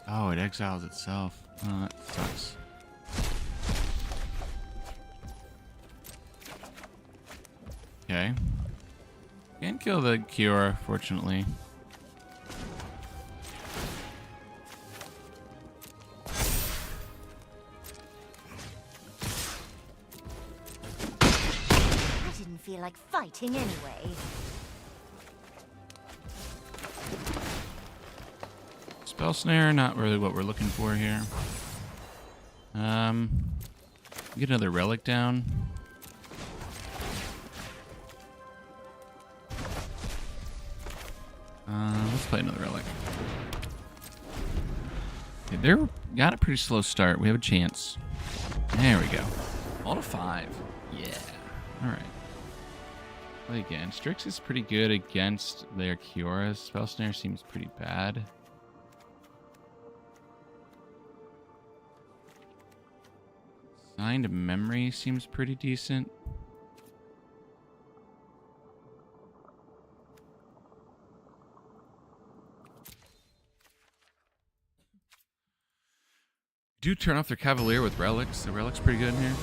Oh, it exiles itself. Oh, that sucks. Okay. Can't kill the Kiora, fortunately. Feel like fighting anyway. Spell snare, not really what we're looking for here. Get another relic down. Let's play another relic. Okay, they're got a pretty slow start. We have a chance. There we go. All to 5. Yeah. All right. Play again. Strix is pretty good against their Kioras. Spell Snare seems pretty bad. Signed memory seems pretty decent. Do turn off their Cavalier with relics. The relic's pretty good in here.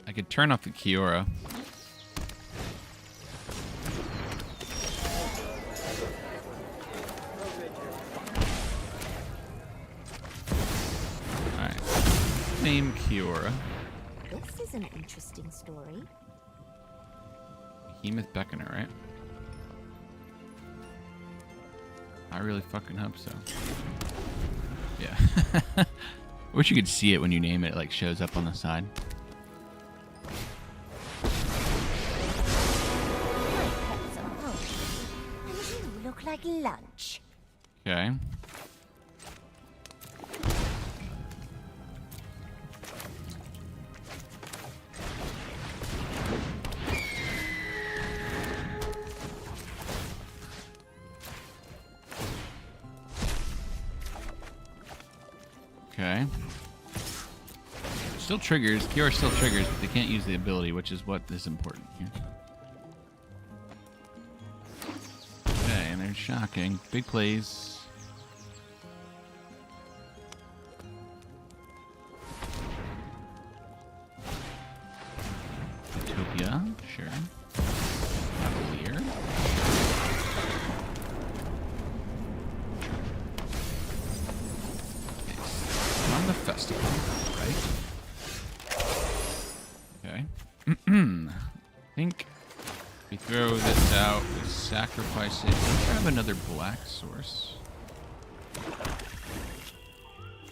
I could turn off the Kiora. Alright. Name Kiora. This is an interesting story. Behemoth Beckoner, right? I really fucking hope so. Yeah. I wish you could see it when you name it, like shows up on the side. And you look like lunch. Okay. Okay. Still triggers. Kiora still triggers, but they can't use the ability, which is what is important here. Okay, and they're shocking. Big plays. Utopia, sure. Cavalier. On the festival, right? Okay. I think we throw this out, we sacrifice it. Let's grab another black source.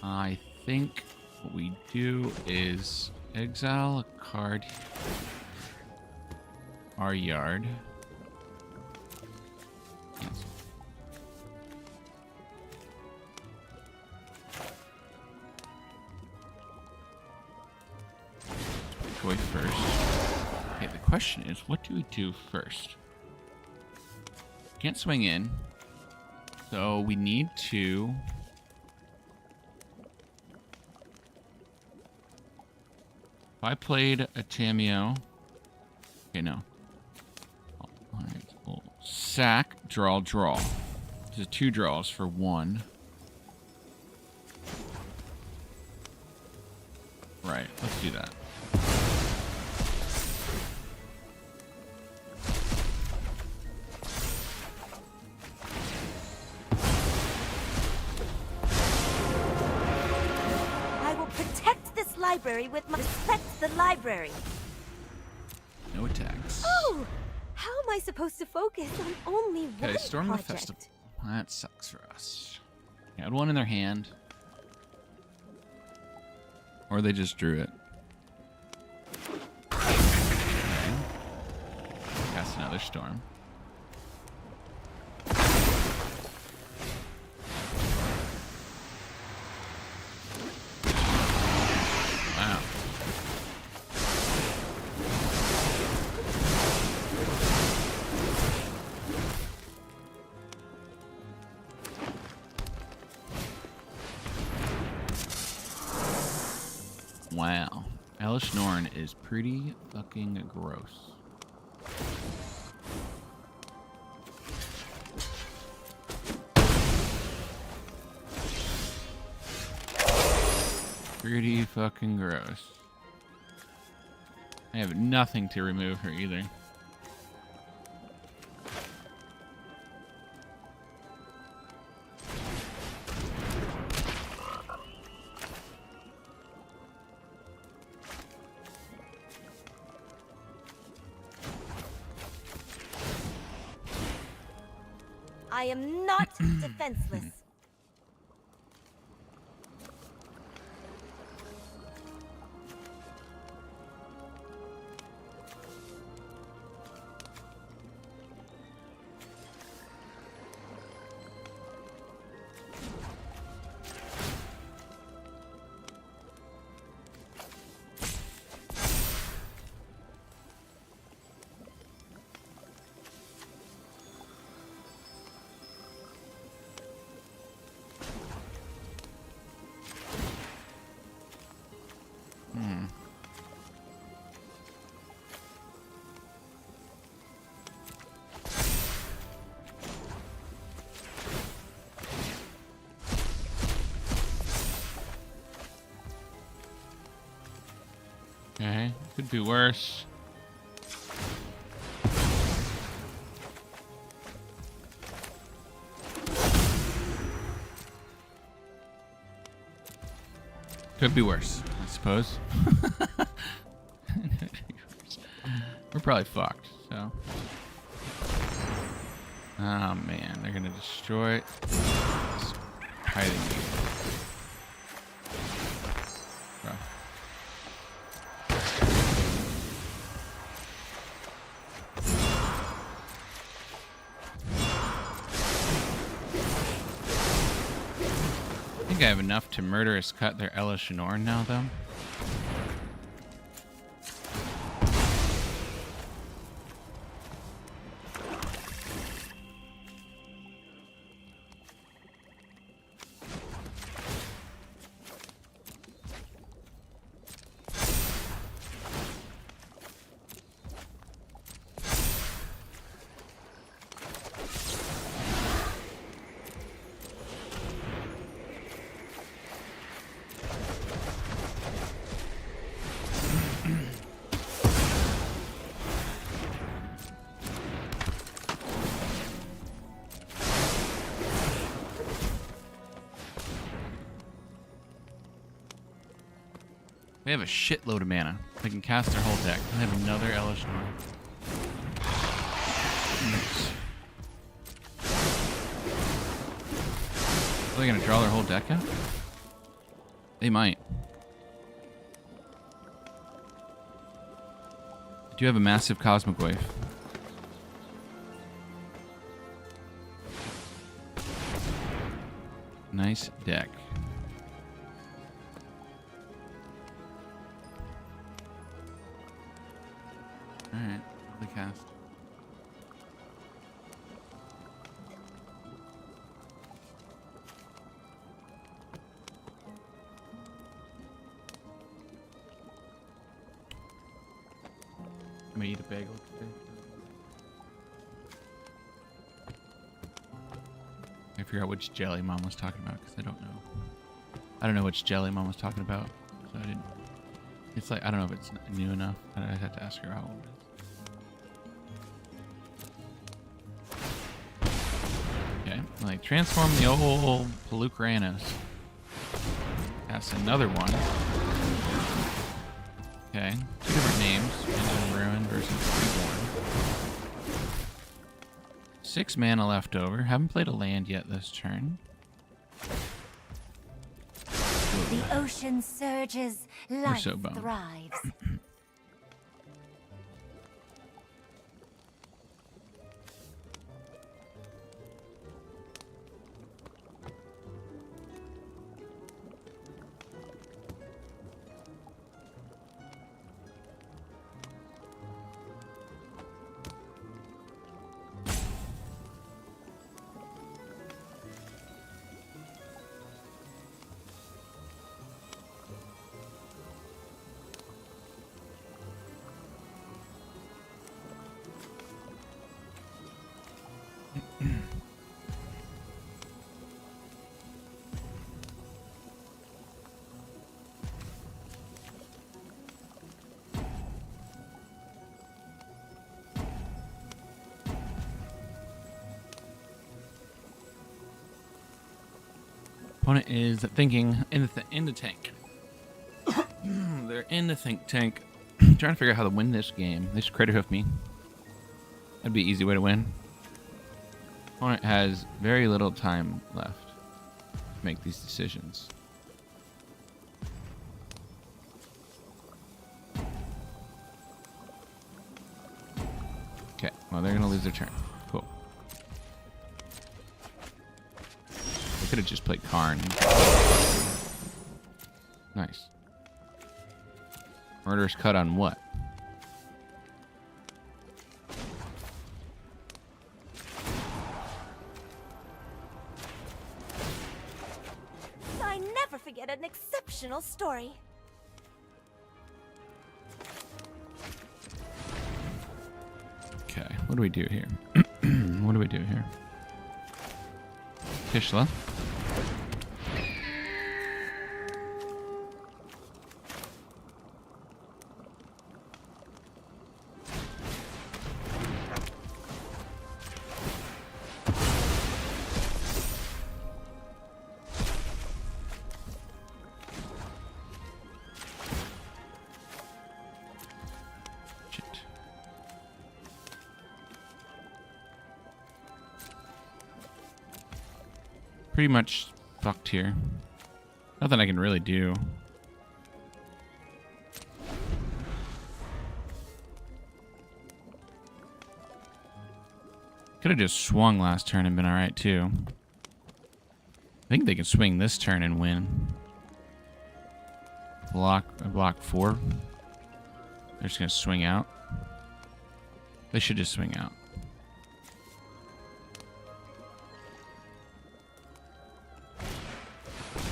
I think what we do is exile a card. Our yard. Cancel. Go first. Okay, the question is, what do we do first? Can't swing in, so we need to. If I played a Tameo, okay, no. All right, we'll sack, draw, draw. There's 2 draws for 1. Right, let's do that. Library with my respect the library. No attacks. Oh, how am I supposed to focus on only one Okay, storm the project? festival. That sucks for us. They had one in their hand, or they just drew it. Okay. Cast another storm. Wow. Wow. Elish Norn is pretty fucking gross. Pretty fucking gross. I have nothing to remove her either. I am not defenseless. Okay, could be worse. Could be worse, I suppose. We're probably fucked, so. Oh man, they're gonna destroy this hiding area. Rough. I think I have enough to murderous cut their Elishanor now, though. They have a shitload of mana. They can cast their whole deck. They have another Elishanor. Nice. Are they gonna draw their whole deck out? They might. I do have a massive Cosmogoyf. Nice deck. Alright, the cast. I'm gonna eat a bagel today. I figure out which jelly Mom was talking about because I don't know. I don't know which jelly Mom was talking about, so I didn't. It's like I don't know if it's new enough. I had to ask her how old it is. Okay, like transform the old BO3. That's another one. Okay, two different names. Ruin versus Reborn. 6 mana left over. Haven't played a land yet this turn. The ocean surges, life so bummed. thrives. Opponent is thinking in the tank. They're in the think tank, trying to figure out how to win this game. They should credit hoof me. That'd be an easy way to win. Opponent has very little time left to make these decisions. Okay, well they're gonna lose their turn. Cool. They could have just played Karn. Nice. Murderous cut on what? I never forget an exceptional story. Okay, what do we do here? What do we do here? Kishla. pretty much fucked here. Nothing I can really do. Could have just swung last turn and been alright too. I think they can swing this turn and win. Block 4. They're just gonna swing out. They should just swing out.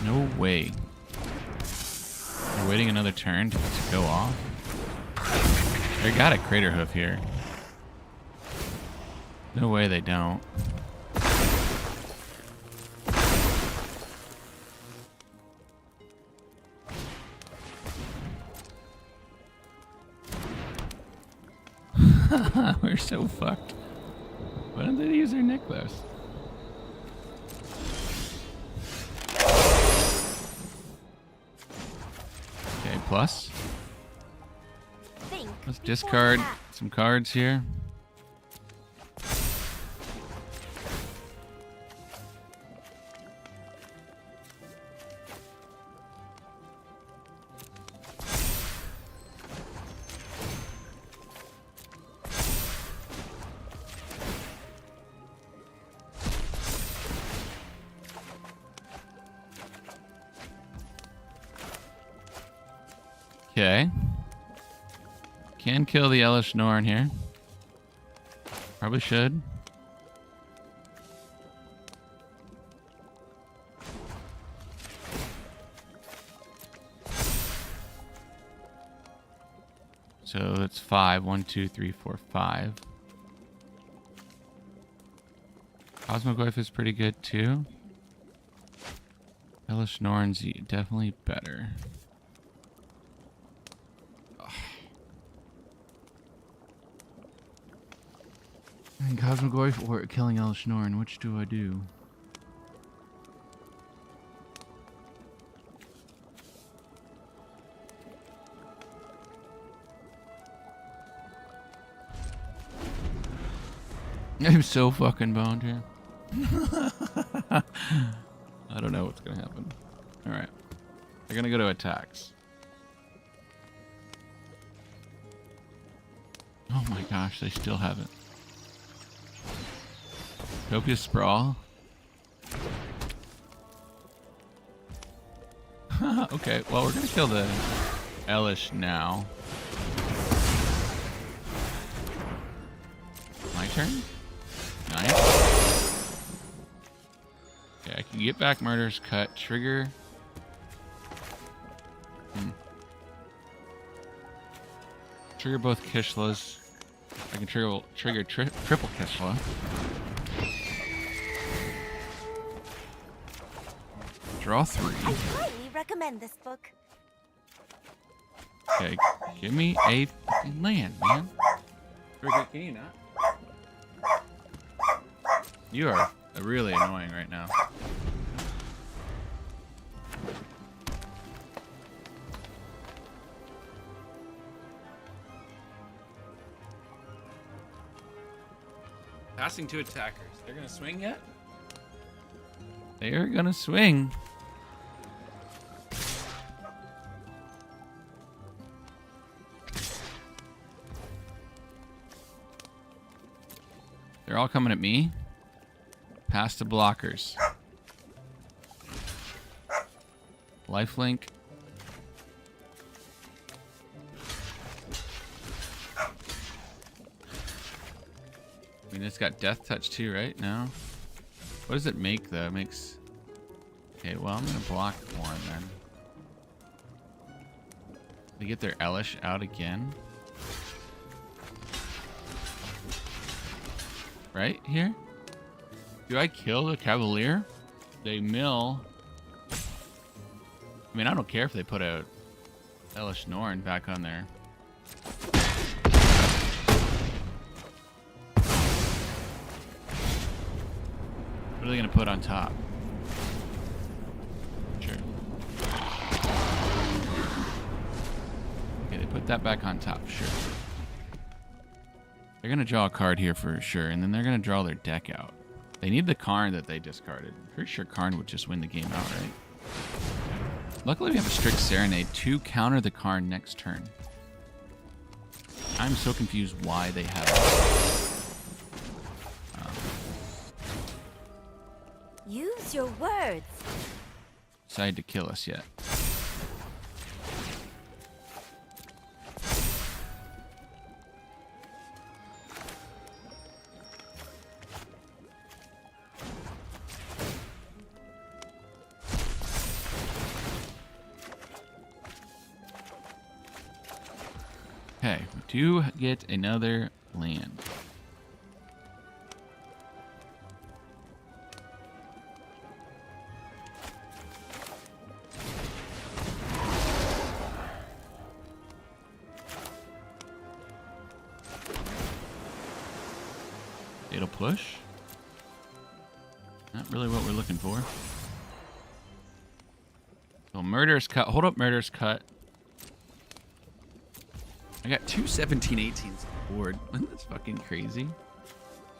No way. They're waiting another turn to go off. They got a crater hoof here. No way they don't. We're so fucked. Why don't they use their necklace? Okay, plus. Think Let's before discard you act. some cards here. Okay. Can kill the Elish Norn here. Probably should. So that's 5. 1, 2, 3, 4, 5. Cosmogoyf is pretty good too. Elish Norn's definitely better. Cosmogoyf or killing Elish Norn, which do I do? I'm so fucking boned here. I don't know what's gonna happen. Alright. They're gonna go to attacks. Oh my gosh, they still haven't. Copious Sprawl. Okay, well, we're gonna kill the Elish now. My turn? Nice. Okay, I can get back Murder's Cut. Trigger. Trigger both Kishlas. I can trigger triple Kishla. Draw 3. I highly recommend this book. Okay, give me a fucking land, man. Trigger, can you not? You are really annoying right now. Passing to attackers. They're gonna swing yet? They are gonna swing. They're all coming at me. Pass to blockers. Lifelink. I mean, it's got Death Touch too, right? No? What does it make, though? It makes... Okay, well, I'm going to block 1 then. They get their Elish out again. Right here? Do I kill the Cavalier? They mill. I mean, I don't care if they put a Elish Norn back on there. What are they going to put on top? Sure. Okay, they put that back on top, sure. They're going to draw a card here for sure, and then they're going to draw their deck out. They need the Karn that they discarded. I'm pretty sure Karn would just win the game outright. Luckily, we have a Strix Serenade to counter the Karn next turn. I'm so confused why they have Use your words. decided to kill us yet. Okay, we do get another land. It'll push. Not really what we're looking for. So Murder's Cut. Hold up, Murder's Cut. I got two 17-18s on the board. Isn't this fucking crazy?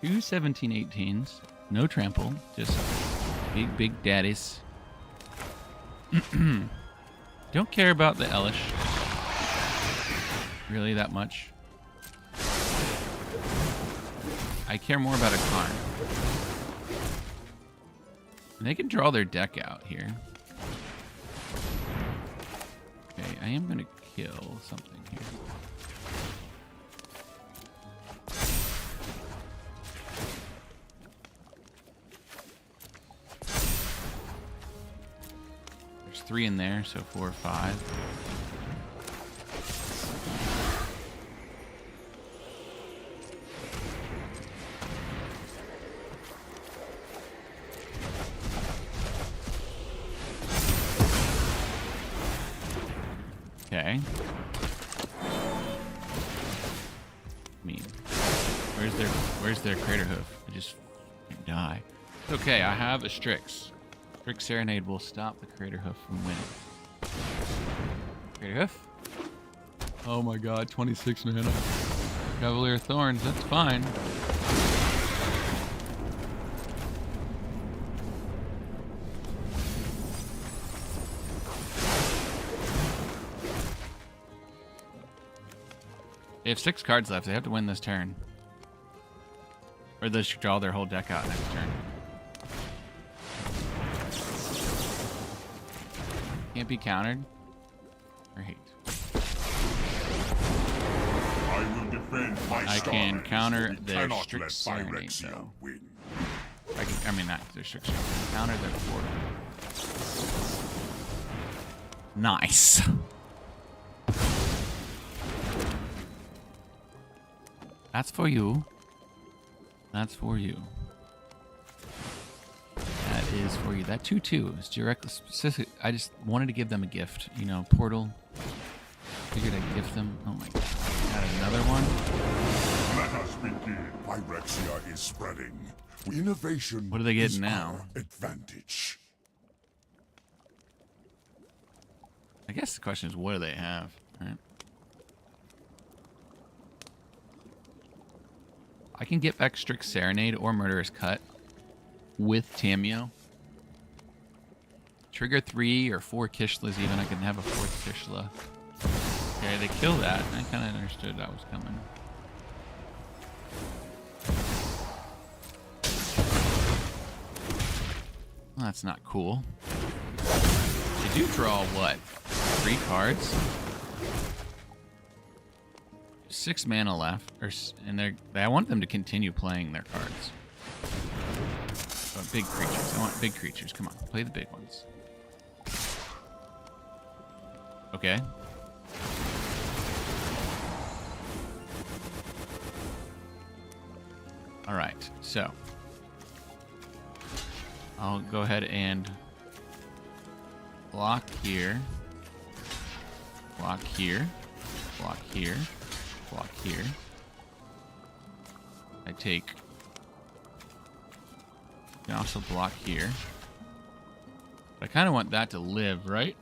Two 17-18s. No trample. Just big daddies. Don't care about the Elish. Really that much. I care more about a Karn. And they can draw their deck out here. Okay, I am going to kill something here. There's 3 in there, so 4 or 5. Okay. I mean, where's their crater hoof? I just die. Okay, I have a Strix. Strix Serenade will stop the crater hoof from winning. Crater hoof? Oh my god, 26 mana. Cavalier Thorns, that's fine. They have 6 cards left. They have to win this turn. Or they should draw their whole deck out next turn. Can't be countered. Or hate. I will defend my I can stars. counter We their cannot Strix let Serenade, Phyrexia though. win. I mean, not their Strix Serenade. Counter their portal. Nice. That's for you. That's for you. That is for you. That 2/2 is directly specific. I just wanted to give them a gift. You know, portal. Figured I'd gift them. Oh my god. Got another one. Let us begin. Phyrexia is spreading. Innovation. What are they getting is now? our advantage. I guess the question is, what do they have? Right? I can get back Strix Serenade or Murderous Cut with Tamio. Trigger 3 or 4 Kishlas even. I can have a 4th Kishla. Okay, they kill that. I kind of understood that was coming. Well, that's not cool. They do draw, what? 3 cards? 6 mana left, and I want them to continue playing their cards. Big creatures. I want big creatures. Come on, play the big ones. Okay. All right. So I'll go ahead and block here. Block here. Block here. Block here. I take. I can also block here. But I kind of want that to live, right?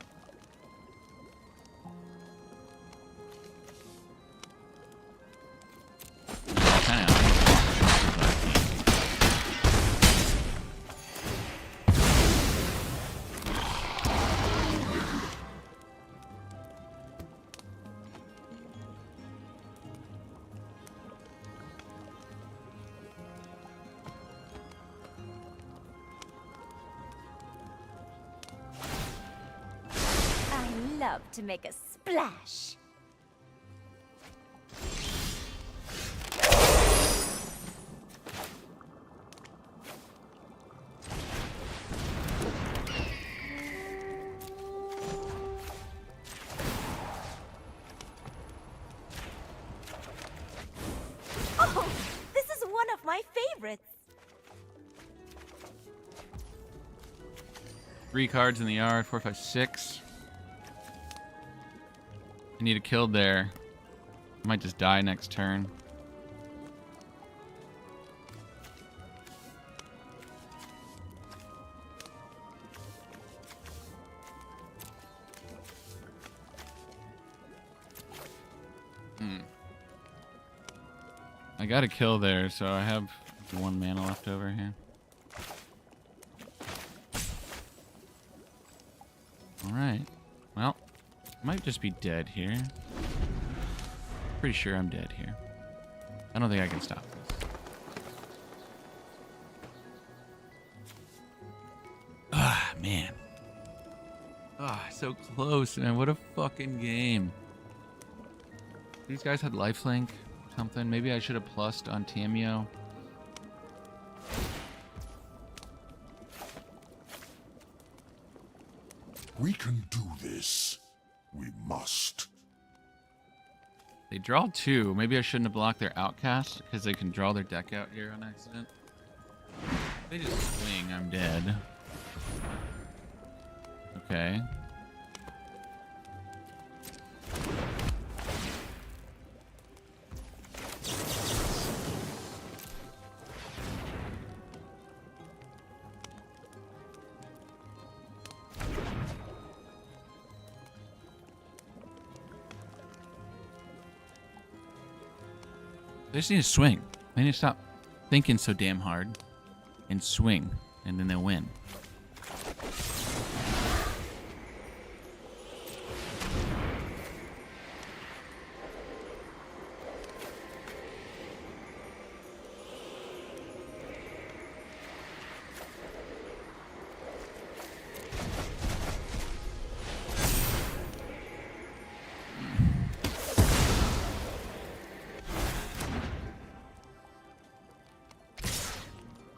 love to make a splash. Oh, this is one of my favorites. 3 cards in the yard. 4, 5, 6. I need a kill there. I might just die next turn. I got a kill there, so I have 1 mana left over here. Alright. Well, I might just be dead here. Pretty sure I'm dead here. I don't think I can stop this. Ah, man. Ah, so close, man. What a fucking game. These guys had lifelink or something. Maybe I should have plussed on Tamio. We can do this. We must. They draw 2. Maybe I shouldn't have blocked their outcast because they can draw their deck out here on accident. They just swing, I'm dead. Okay. They just need to swing. They need to stop thinking so damn hard and swing, and then they'll win.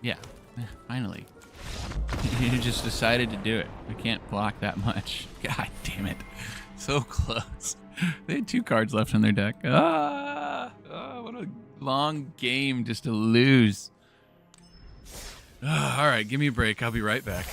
Yeah, finally. You just decided to do it. I can't block that much. God damn it. So close. They had 2 cards left in their deck. What a long game just to lose. All right, give me a break. I'll be right back.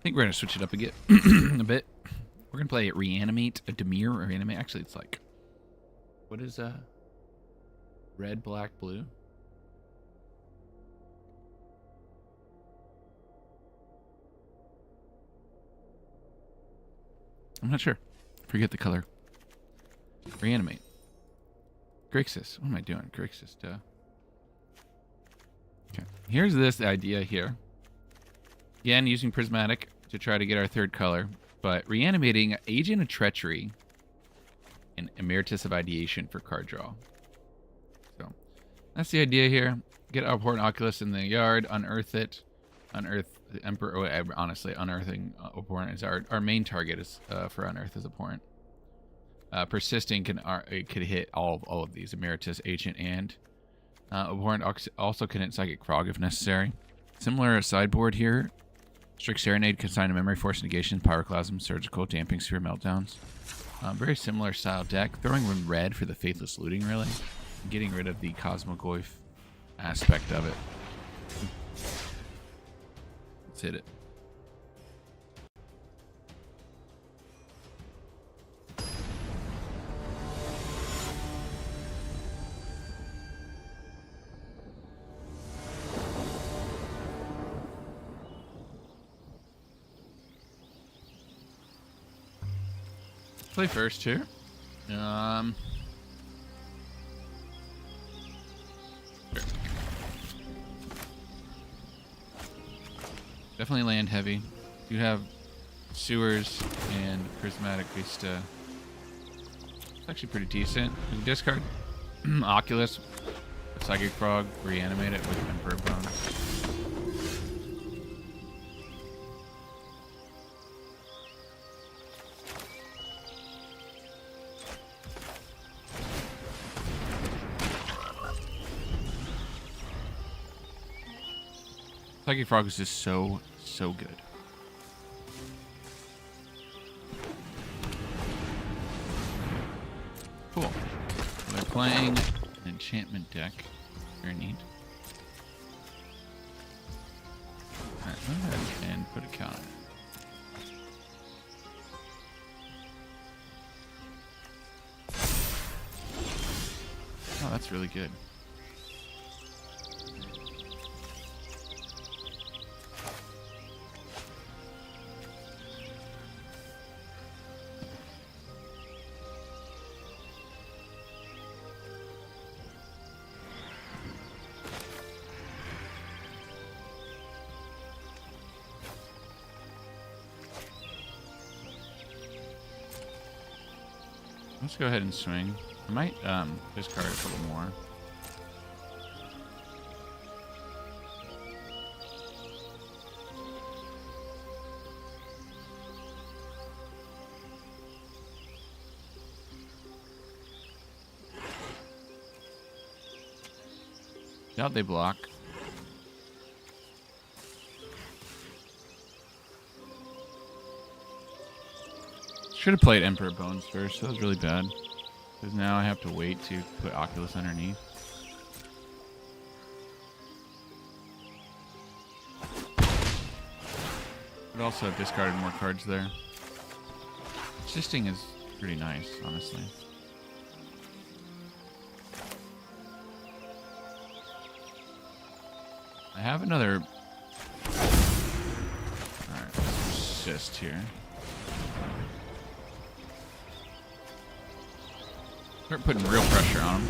think we're gonna switch it up a bit. We're gonna play reanimate a Demir or reanimate. Actually, it's like, what is red, black, blue? I'm not sure. Forget the color. Reanimate. Grixis. What am I doing? Grixis. Duh. Okay. Here's this idea here. Again, using prismatic to try to get our third color, but reanimating Agent of Treachery and Emeritus of Ideation for card draw. So that's the idea here. Get Abhorrent Oculus in the yard, unearth it, unearth the Emperor. Oh, honestly, unearthing Abhorrent is our main target is for unearth as Abhorrent. Persisting could hit all of these, Emeritus, Agent, and Abhorrent also can hit Psychic Frog if necessary. Similar sideboard here. Strixhaven can sign a Memory Force Negation, Pyroclasm, Surgical, Damping Sphere, Meltdowns. Very similar style deck. Throwing in red for the Faithless Looting, really. And getting rid of the Cosmogoyf aspect of it. Let's hit it. Play first here. Sure. Definitely land heavy. You have sewers and prismatic vista. It's actually pretty decent. You can discard Oculus, Psychic Frog, reanimate it with Emperor Bones. Psychic Frog is just so good. Cool. They're playing an enchantment deck. Very neat. Alright, go ahead and put a counter. Oh, that's really good. Let's go ahead and swing. I might discard a couple more. Doubt they block. Should have played Emperor Bones first. That was really bad. Because now I have to wait to put Oculus underneath. But also have discarded more cards there. Assisting is pretty nice, honestly. I have another... Alright, let's assist here. Start putting real pressure on him.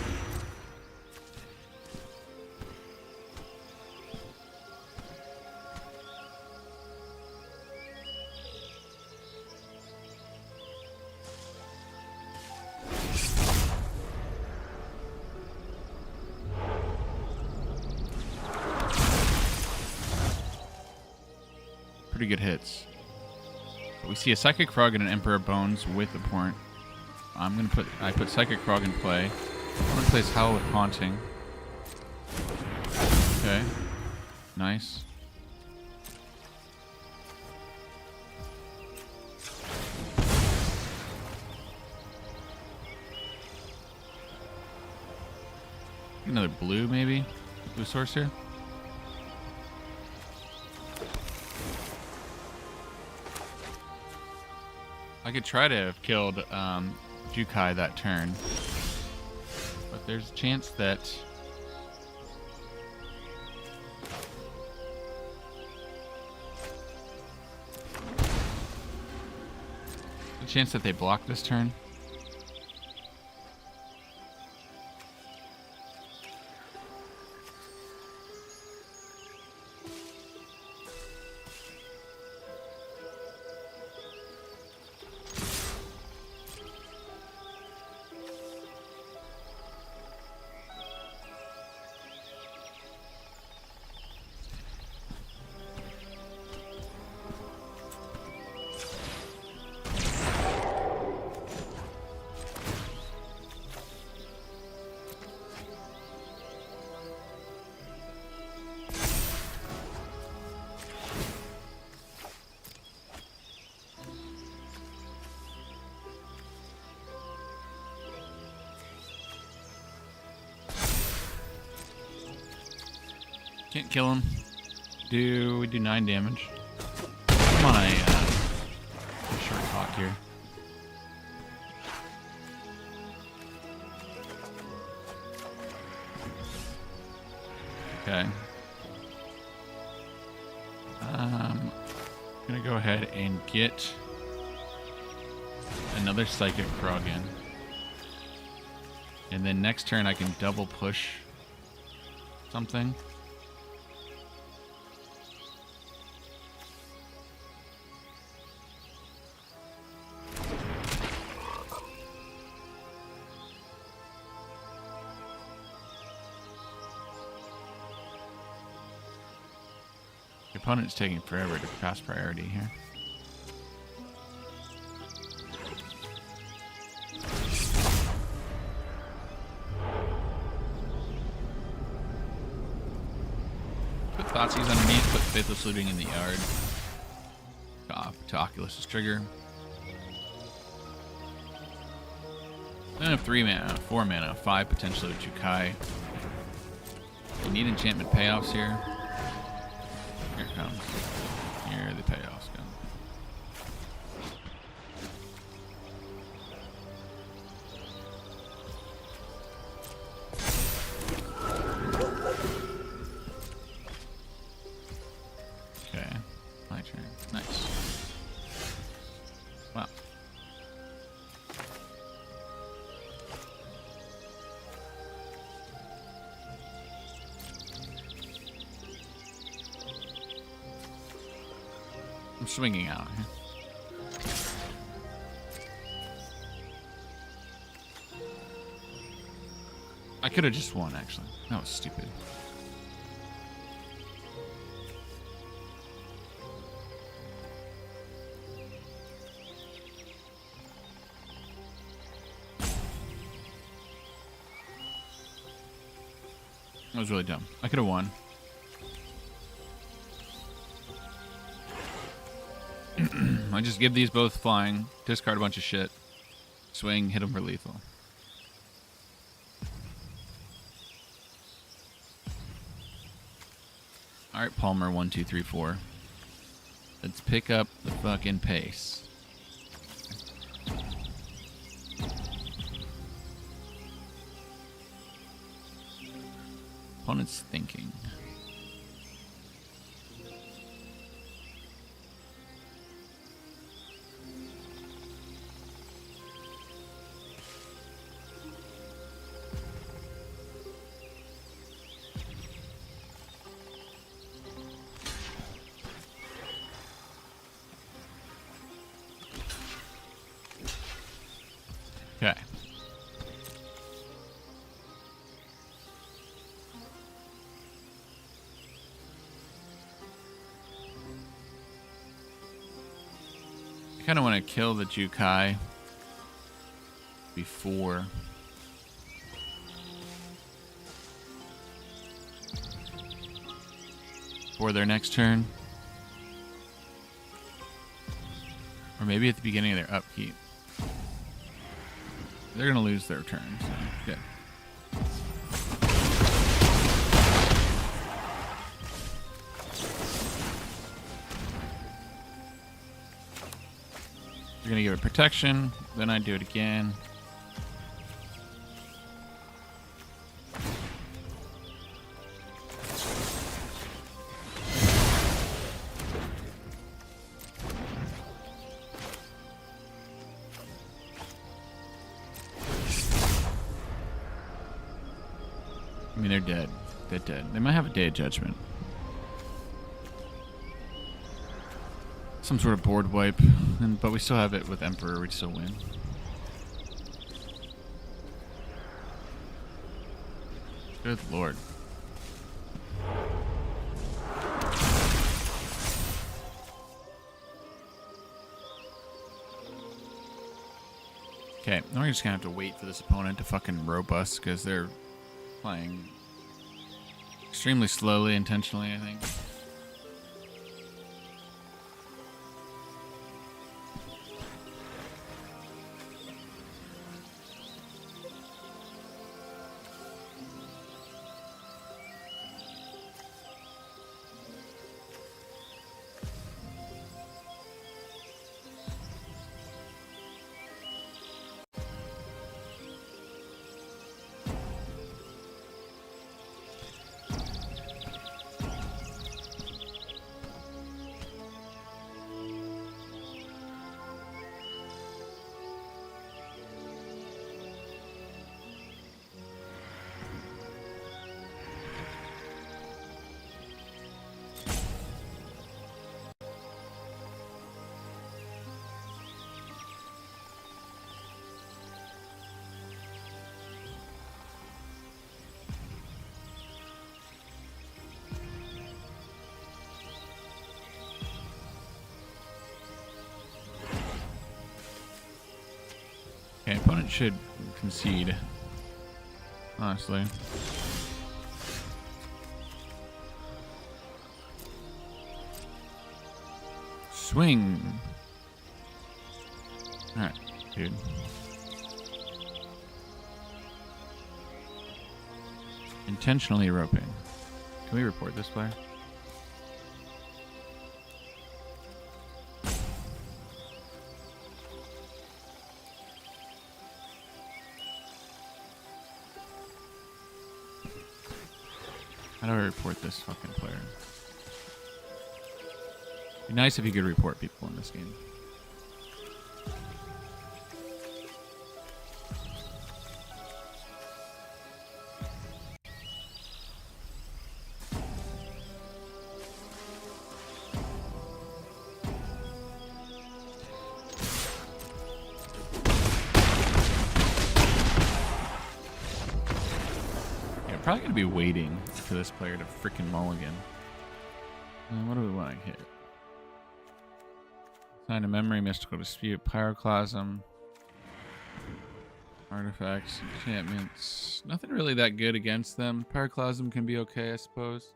Pretty good hits. But we see a Psychic Frog and an Emperor Bones with a point. I put Psychic Frog in play. I'm gonna place Howl with Haunting. Okay. Nice. Another blue, maybe? Blue source here? I could try to have killed Jukai that turn, but there's a chance that they block this turn. Can't kill him. We do 9 damage. I'm on a short clock here. Okay. I'm gonna go ahead and get another Psychic Frog in. And then next turn I can double push something. The opponent's taking forever to pass priority here. Put Thoughtseize underneath, put Faithless Looting in the yard. To Oculus's trigger. I have 3 mana, 4 mana, 5 potentially with Jukai. You need enchantment payoffs here. Here it comes. Here the payoffs come. Okay, my turn. Nice. Wow. I'm swinging out here. I could have just won, actually. That was stupid. That was really dumb. I could have won. I just give these both flying, discard a bunch of shit, swing, hit them for lethal. Alright, Palmer, 1, 2, 3, 4. Let's pick up the fucking pace. Opponent's thinking. Okay. I kind of want to kill the Jukai before their next turn. Or maybe at the beginning of their upkeep. They're going to lose their turn, so good. You're gonna give it protection. Then I do it again. I mean, they're dead. They're dead. They might have a day of judgment. Some sort of board wipe, but we still have it with Emperor. We'd still win. Good lord. Okay, now we're just gonna have to wait for this opponent to fucking rope us because they're playing extremely slowly, intentionally, I think. Okay, opponent should concede. Honestly. Swing. Alright, dude. Intentionally roping. Can we report this player? How do I report this fucking player? It'd be nice if you could report people in this game. Probably gonna be waiting for this player to freaking mulligan. What do we want to hit? Sign of Memory, Mystical Dispute, Pyroclasm, Artifacts, Enchantments. Nothing really that good against them. Pyroclasm can be okay, I suppose.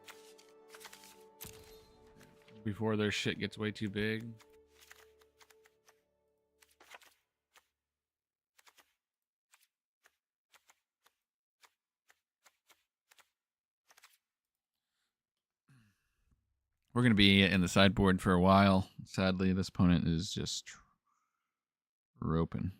Before their shit gets way too big. We're going to be in the sideboard for a while. Sadly, this opponent is just roping.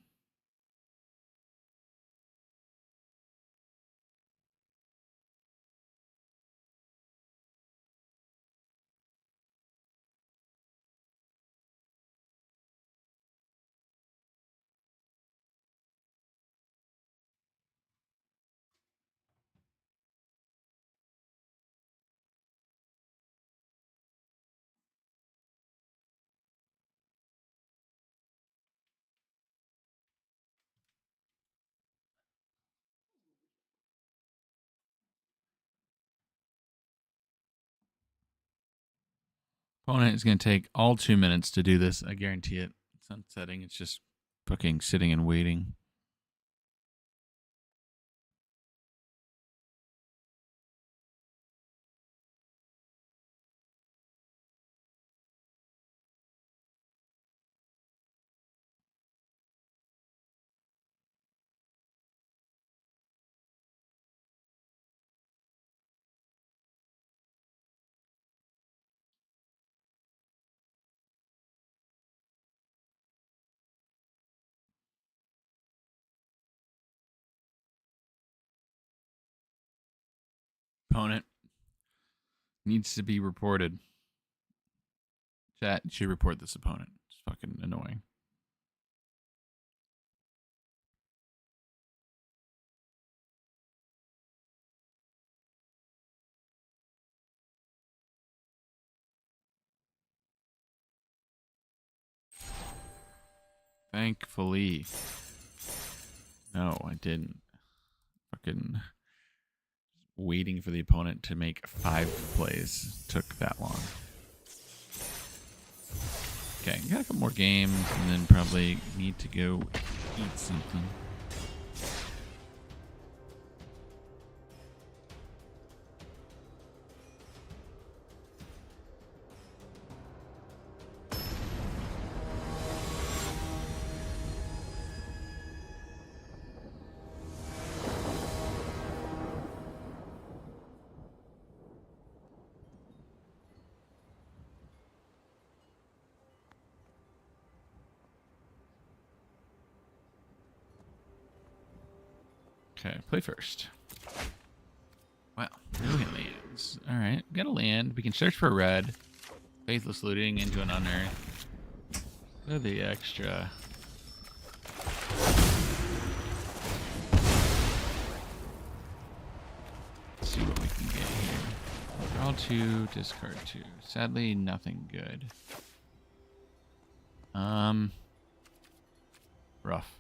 Opponent is going to take all 2 minutes to do this. I guarantee it. It's not setting. It's just fucking sitting and waiting. opponent. Needs to be reported. Chat, you should report this opponent. It's fucking annoying. Thankfully. No, I didn't. Fucking waiting for the opponent to make 5 plays took that long. Okay, got a couple more games and then probably need to go eat something. Okay, play first. Wow, no lands. Alright, we got a land. We can search for a red. Faithless looting into an unearth. They're the extra. Let's see what we can get here. Draw 2, discard 2. Sadly, nothing good. Rough.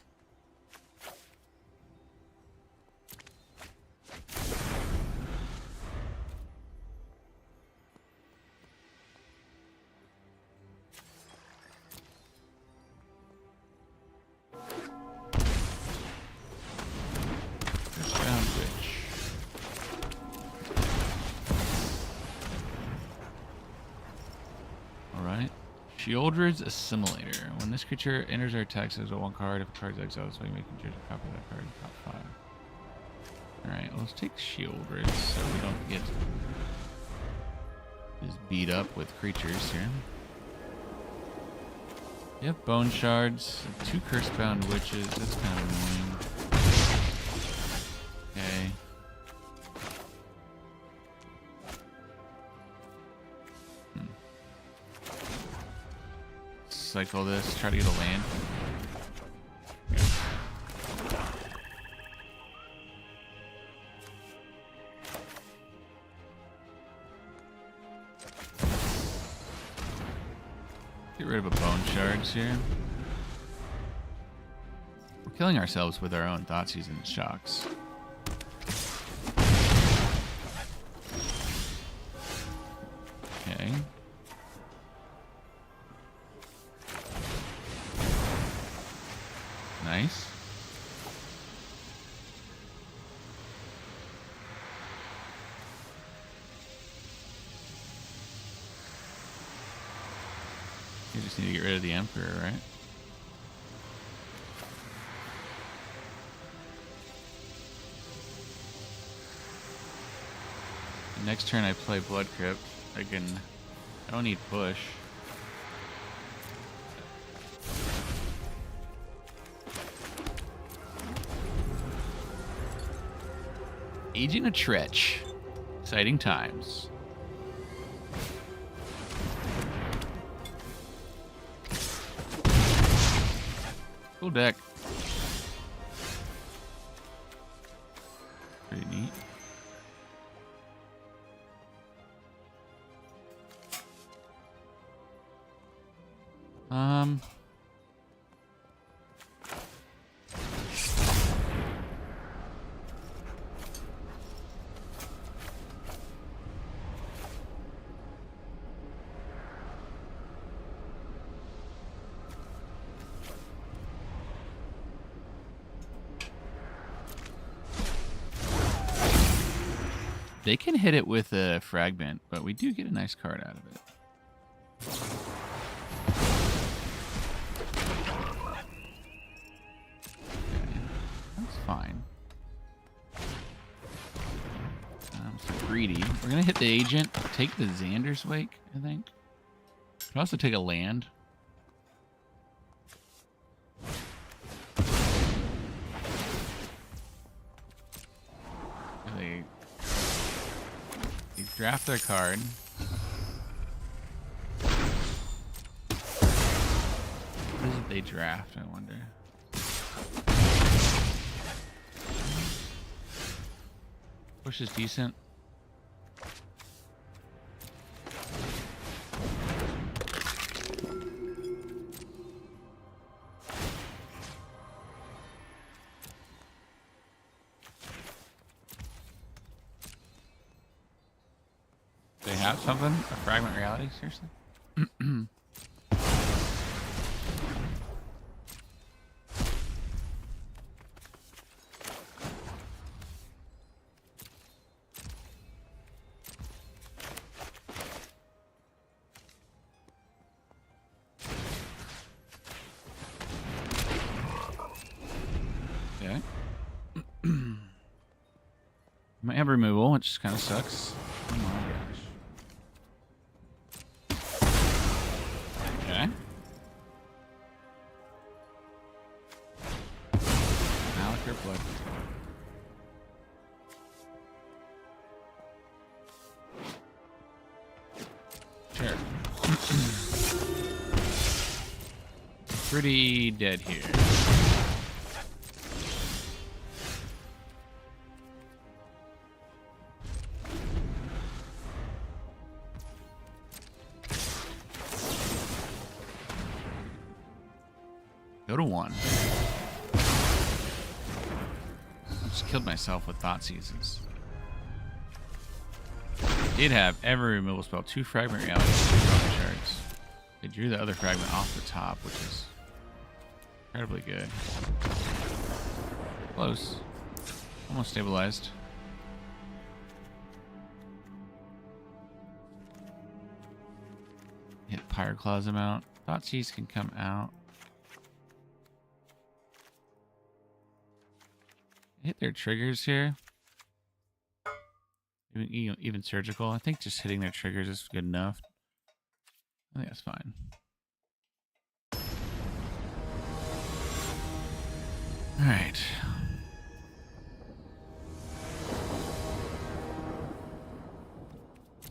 Shieldred's Assimilator. When this creature enters our attack, says 1 card. If a card is exiled, so we make a copy of that card in top 5. Alright, let's take Shieldred so we don't get just beat up with creatures here. Yep, Bone Shards. 2 Cursebound Witches. That's kind of annoying. Okay. Cycle this, try to get a land. Okay. Get rid of a Bone Shards here. We're killing ourselves with our own Thoughtseize and Shocks. Okay. Nice. You just need to get rid of the Emperor, right? Next turn I play Blood Crypt. I don't need push. Agent of Tretch. Exciting times. Cool deck. Pretty neat. They can hit it with a fragment, but we do get a nice card out of it. Okay, that's fine. I'm so greedy. We're gonna hit the agent, take the Xander's Wake, I think. Could also take a land. Draft their card. What is it they draft, I wonder? Push is decent. They have something? A fragment reality? Seriously? Okay. Might have removal, which kind of sucks. Oh my gosh. Okay. Malachir blood. Sure. Pretty dead here. Go to 1. I just killed myself with Thought Seasons. Did have every removal spell, 2 fragment realities, 2 drawing shards. They drew the other fragment off the top, which is incredibly good. Close. Almost stabilized. Hit Pyreclaws them out. Thoughtseize can come out. Hit their triggers here. Even surgical. I think just hitting their triggers is good enough. I think that's fine. All right.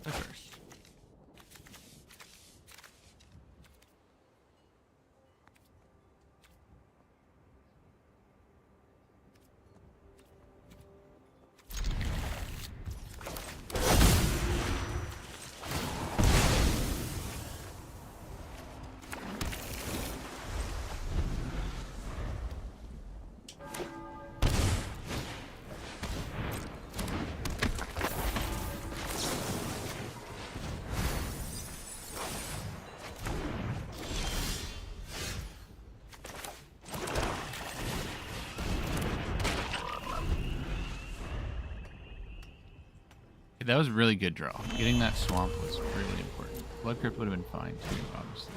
Go first. That was a really good draw. Getting that swamp was really important. Blood Crypt would have been fine too, obviously.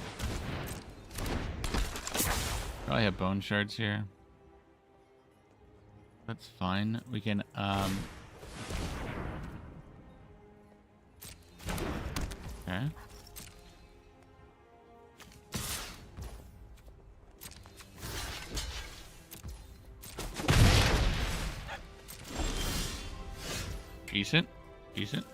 Probably have bone shards here. That's fine. We can okay. Decent. Decent.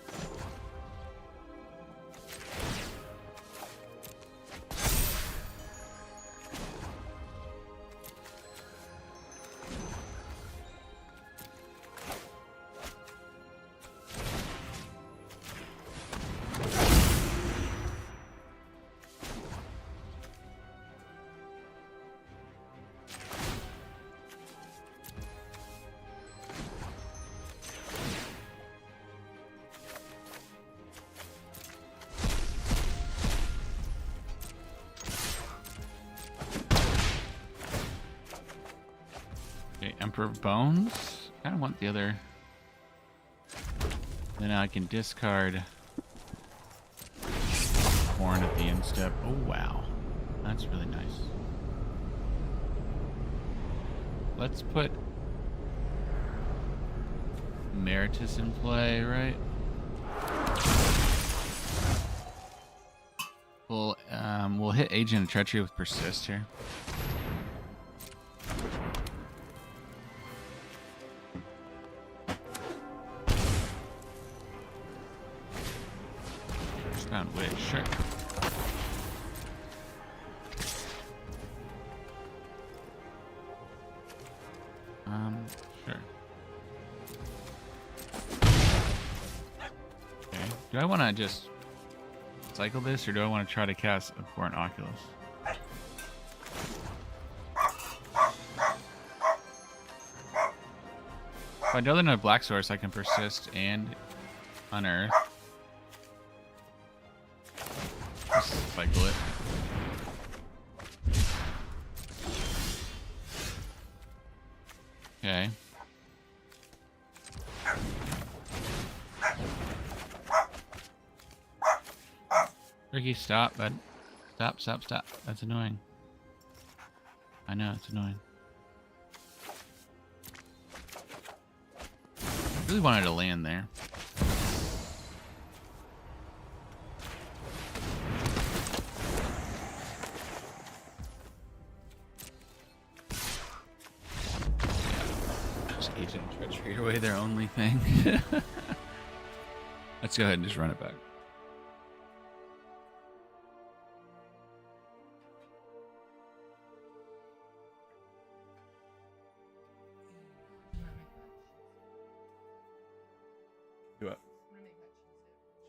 Emperor of Bones. I kind of want the other. Then I can discard Horn at the end step. Oh wow, that's really nice. Let's put Meritus in play, right? We'll hit Agent of Treachery with Persist here. Switch, sure. Sure. Okay. Do I want to just cycle this, or do I want to try to cast Abhorrent Oculus? If I know they're not Black Source, I can persist and unearth. Just cycle it. Okay. Ricky, stop, bud. Stop, stop, stop. That's annoying. I know, it's annoying. Really wanted to land there. Just agent treachery away their only thing. Let's go ahead and just run it back. Do what?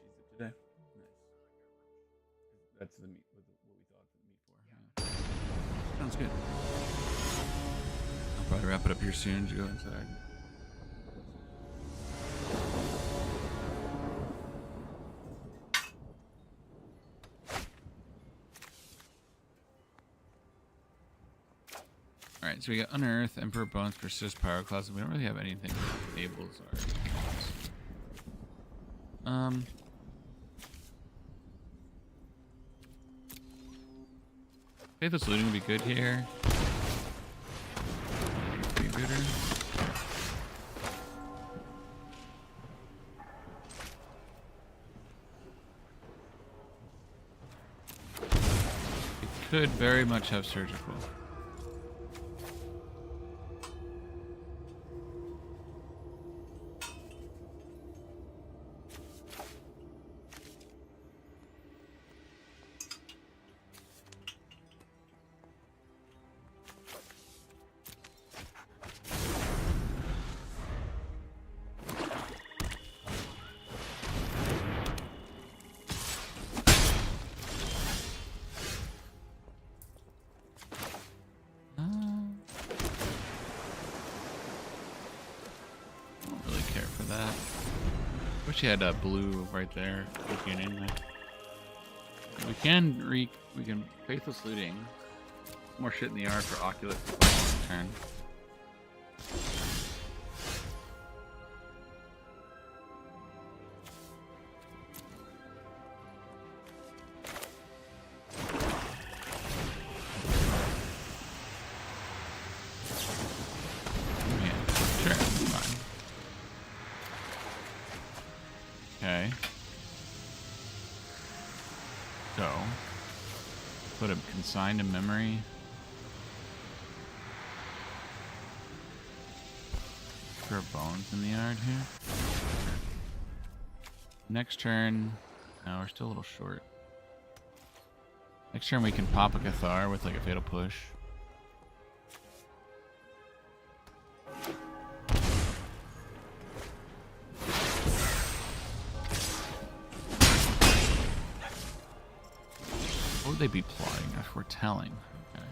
Cheese dip today. Nice. That's the meat. What we thought the meat for. Yeah. Sounds good. I'll probably wrap it up here soon to go inside. Alright, so we got Unearth, Emperor Bones, Persist, Power Closet. We don't really have anything that enables our... Faithless Looting would be good here. Rebooter. It could very much have Surgical. Wish you had a blue right there. We can Faithless Looting. More shit in the yard for Oculus turn. Okay. So, put a consigned to memory. Throw bones in the yard here. Next turn, no, we're still a little short. Next turn we can pop a Cathar with like a fatal push. What would they be plotting if we're telling? Okay.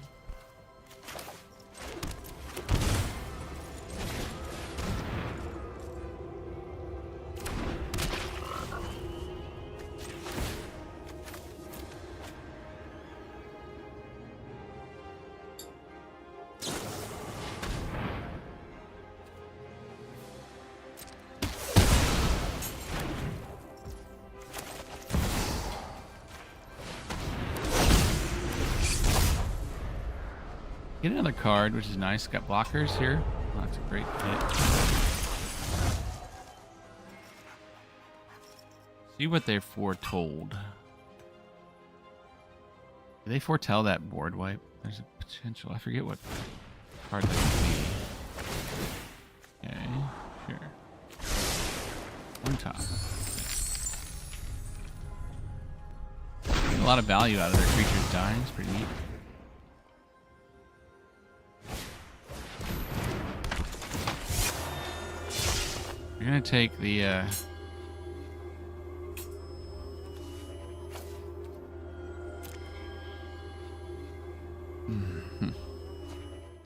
Get another card, which is nice. Got blockers here. Oh, that's a great hit. See what they're foretold. Do they foretell that board wipe? There's a potential. I forget what card that would be. Okay, sure. One top. a lot of value out of their creatures dying. It's pretty neat. We're gonna take the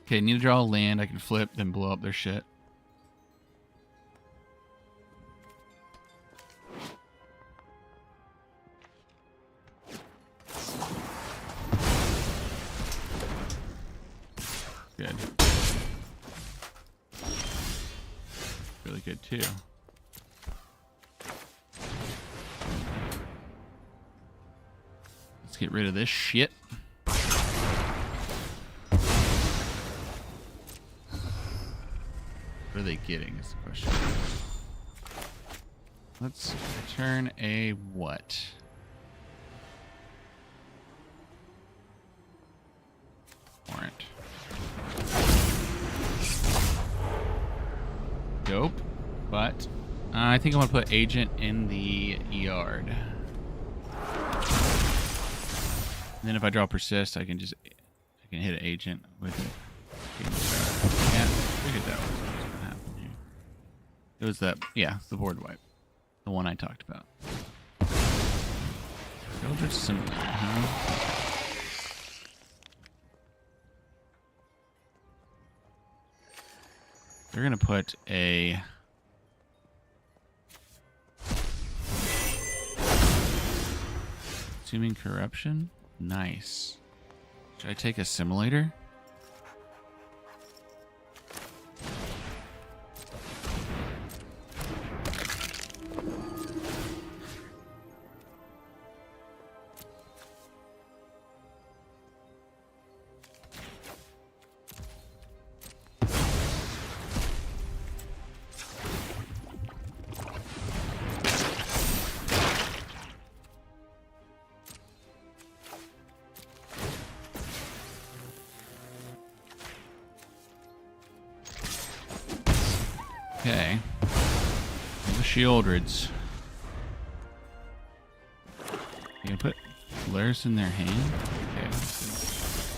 Okay, need to draw a land. I can flip, then blow up their shit. Good. Really good too. Let's get rid of this shit. What are they getting is the question. Let's return a what? Warrant. Dope. But I think I want to put agent in the yard. And then if I draw persist, I can hit an agent with it. Yeah, figured that was what's gonna happen here. It was that, yeah, the board wipe, the one I talked about. Eldritch Similar, huh? They're gonna put a Assuming Corruption. Nice. Should I take a Simulator? Okay. The Shieldreds. You gonna put Polaris in their hand? Okay. Let's see.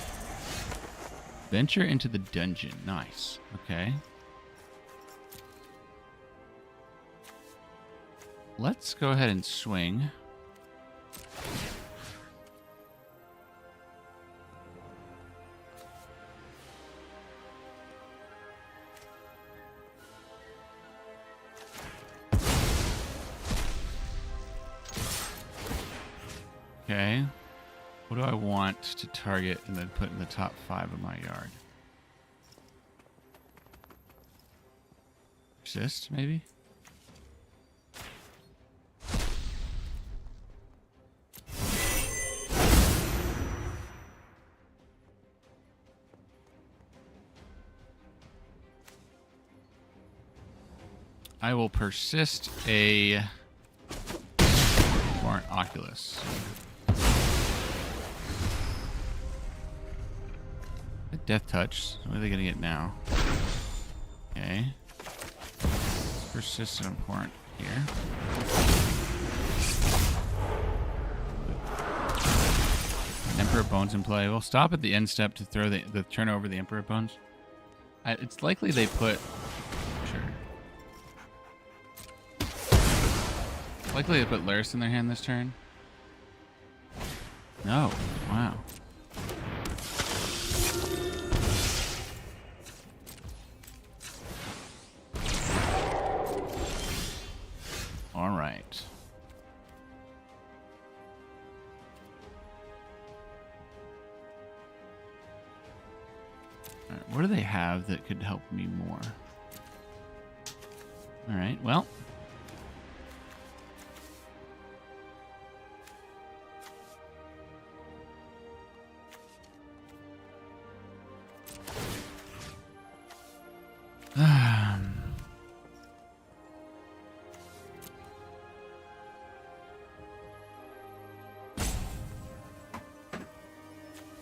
Venture into the dungeon. Nice. Okay. Let's go ahead and swing. Okay. What do I want to target and then put in the top 5 of my yard? Persist, maybe? I will persist a Warrant Oculus. Death Touch. What are they gonna get now? Okay. Persistent important here. Emperor Bones in play. We'll stop at the end step to throw the turn over the Emperor Bones. It's likely they put. Sure. Likely they put Laris in their hand this turn. No. Wow. All right. All right. What do they have that could help me more? All right. Well.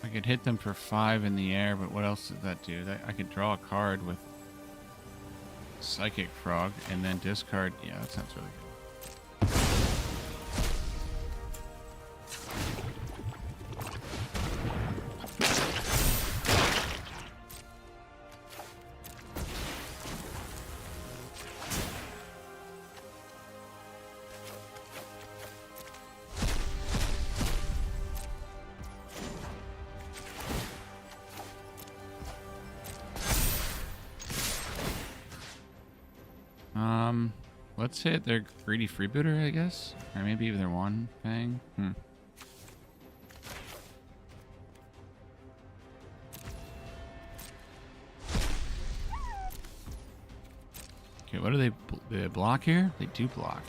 I could hit them for 5 in the air, but what else does that do? I could draw a card with Psychic Frog and then discard. Yeah, that sounds really good. let's hit their greedy freebooter, I guess. Or maybe even their one thing. Okay, what do they block here? They do block.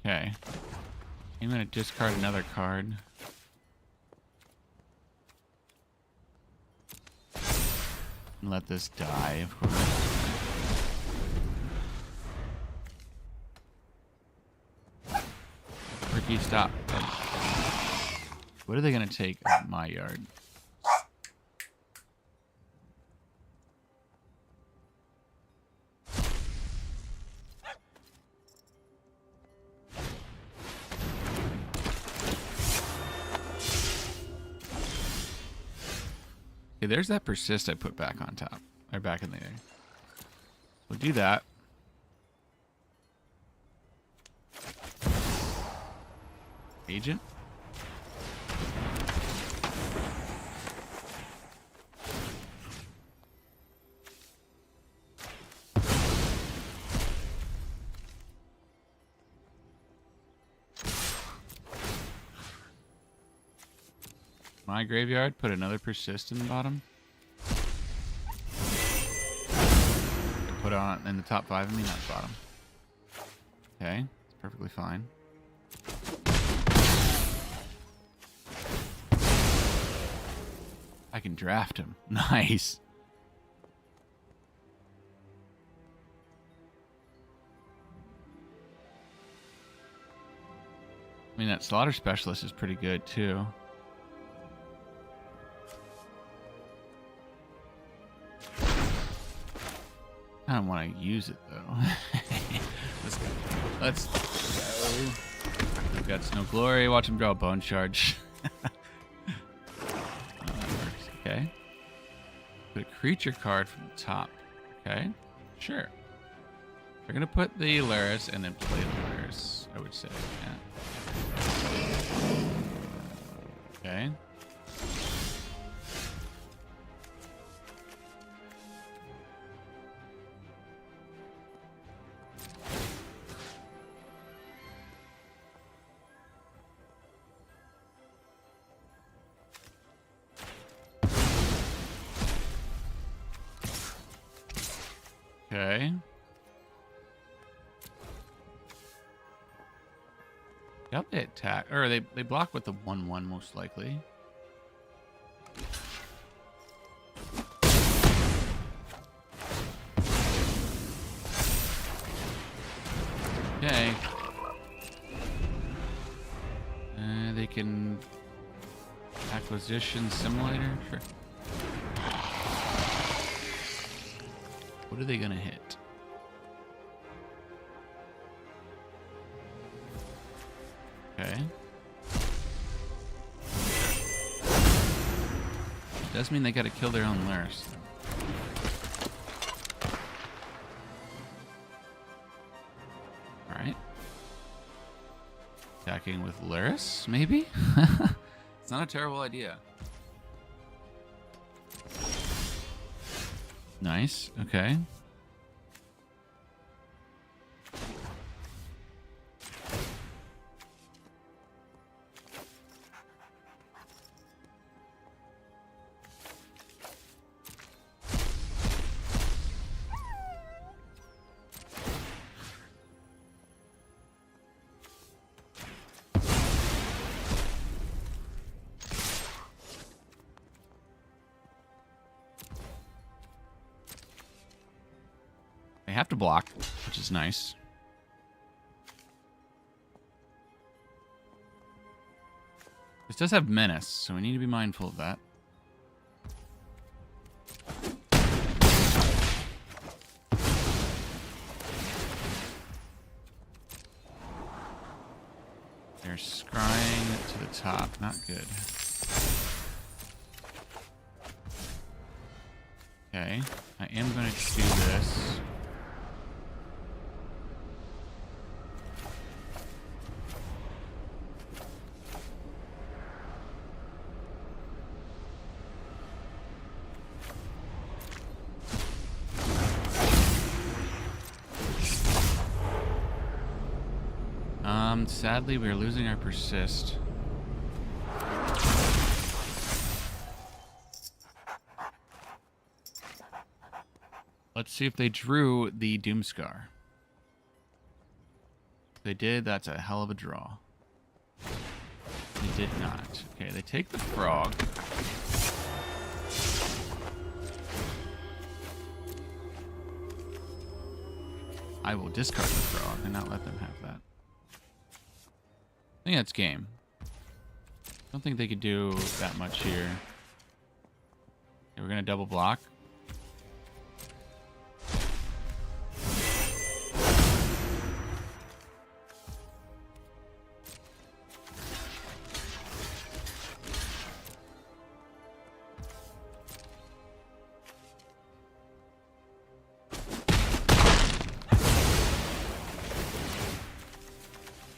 Okay. I'm gonna discard another card. And let this die, of course. Ricky, stop. What are they gonna take at my yard? Okay, there's that persist I put back on top. Or back in the air. We'll do that. Agent? My graveyard, put another persist in the bottom. Put on in the top 5, I mean, not bottom. Okay, it's perfectly fine. I can draft him. Nice. I mean, that slaughter specialist is pretty good too. I don't want to use it though. Let's go. We've got no glory. Watch him draw a bone charge. Okay. Put a creature card from the top. Okay. Sure. We're gonna put the Laris and then play the Laris, I would say. Yeah. Okay. Okay. Yep, they attack. Or they block with the 1/1 most likely. Okay. They can acquisition simulator, sure. What are they gonna hit? Okay. Does mean they gotta kill their own Laris. Alright. Attacking with Laris, maybe? It's not a terrible idea. Nice. Okay. They have to block, which is nice. This does have menace, so we need to be mindful of that. They're scrying to the top. Not good. Okay. I am going to do this. And sadly, we are losing our persist. Let's see if they drew the Doomscar. If they did, that's a hell of a draw. They did not. Okay, they take the frog. I will discard the frog and not let them have that. I think that's game. Don't think they could do that much here. Okay, we're gonna double block.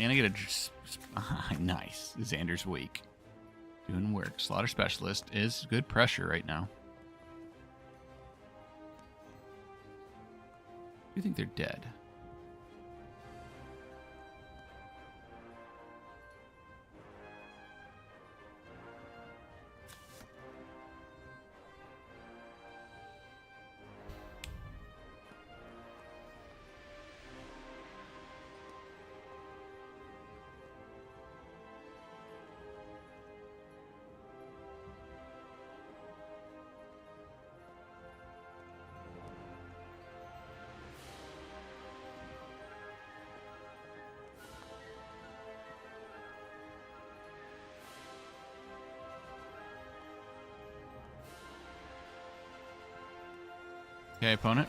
And I get a nice. Xander's weak. Doing work. Slaughter Specialist is good pressure right now. Do you think they're dead? Okay, opponent.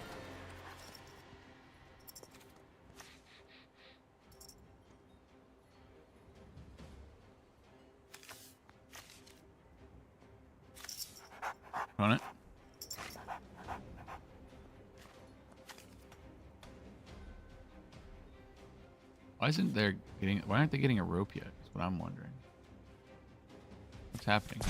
Opponent. Why aren't they getting a rope yet? That's what I'm wondering. What's happening?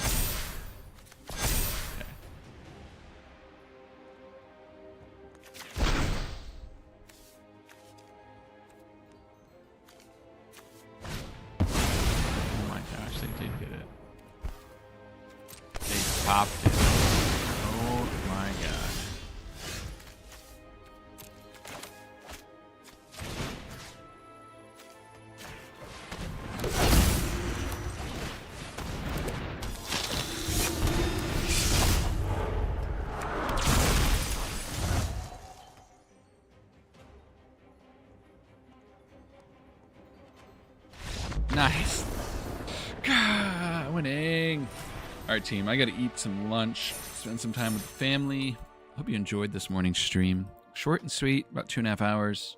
Popped it. Oh my god. Nice. Winning. All right, team, I got to eat some lunch, spend some time with the family. Hope you enjoyed this morning's stream. Short and sweet, about 2.5 hours.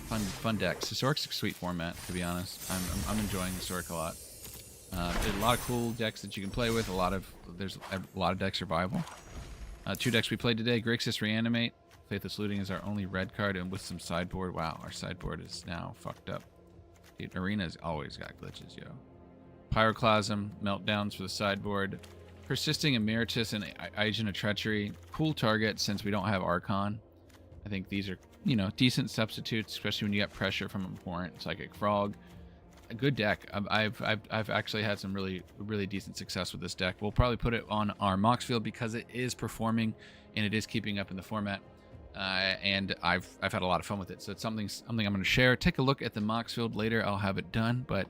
Fun decks. Historic's a sweet format, to be honest. I'm enjoying Historic a lot. There's a lot of cool decks that you can play with. There's a lot of deck survival. 2 decks we played today: Grixis Reanimate. Faithless Looting is our only red card, and with some sideboard. Wow, our sideboard is now fucked up. Dude, Arena's always got glitches, yo. Pyroclasm, Meltdowns for the sideboard. Persisting Emeritus and Agent of Treachery. Cool target since we don't have Archon. I think these are, decent substitutes, especially when you get pressure from an opponent. Psychic Frog. A good deck. I've actually had some really decent success with this deck. We'll probably put it on our Mox field because it is performing and it is keeping up in the format. And I've had a lot of fun with it. So it's something I'm going to share. Take a look at the Mox field later. I'll have it done, but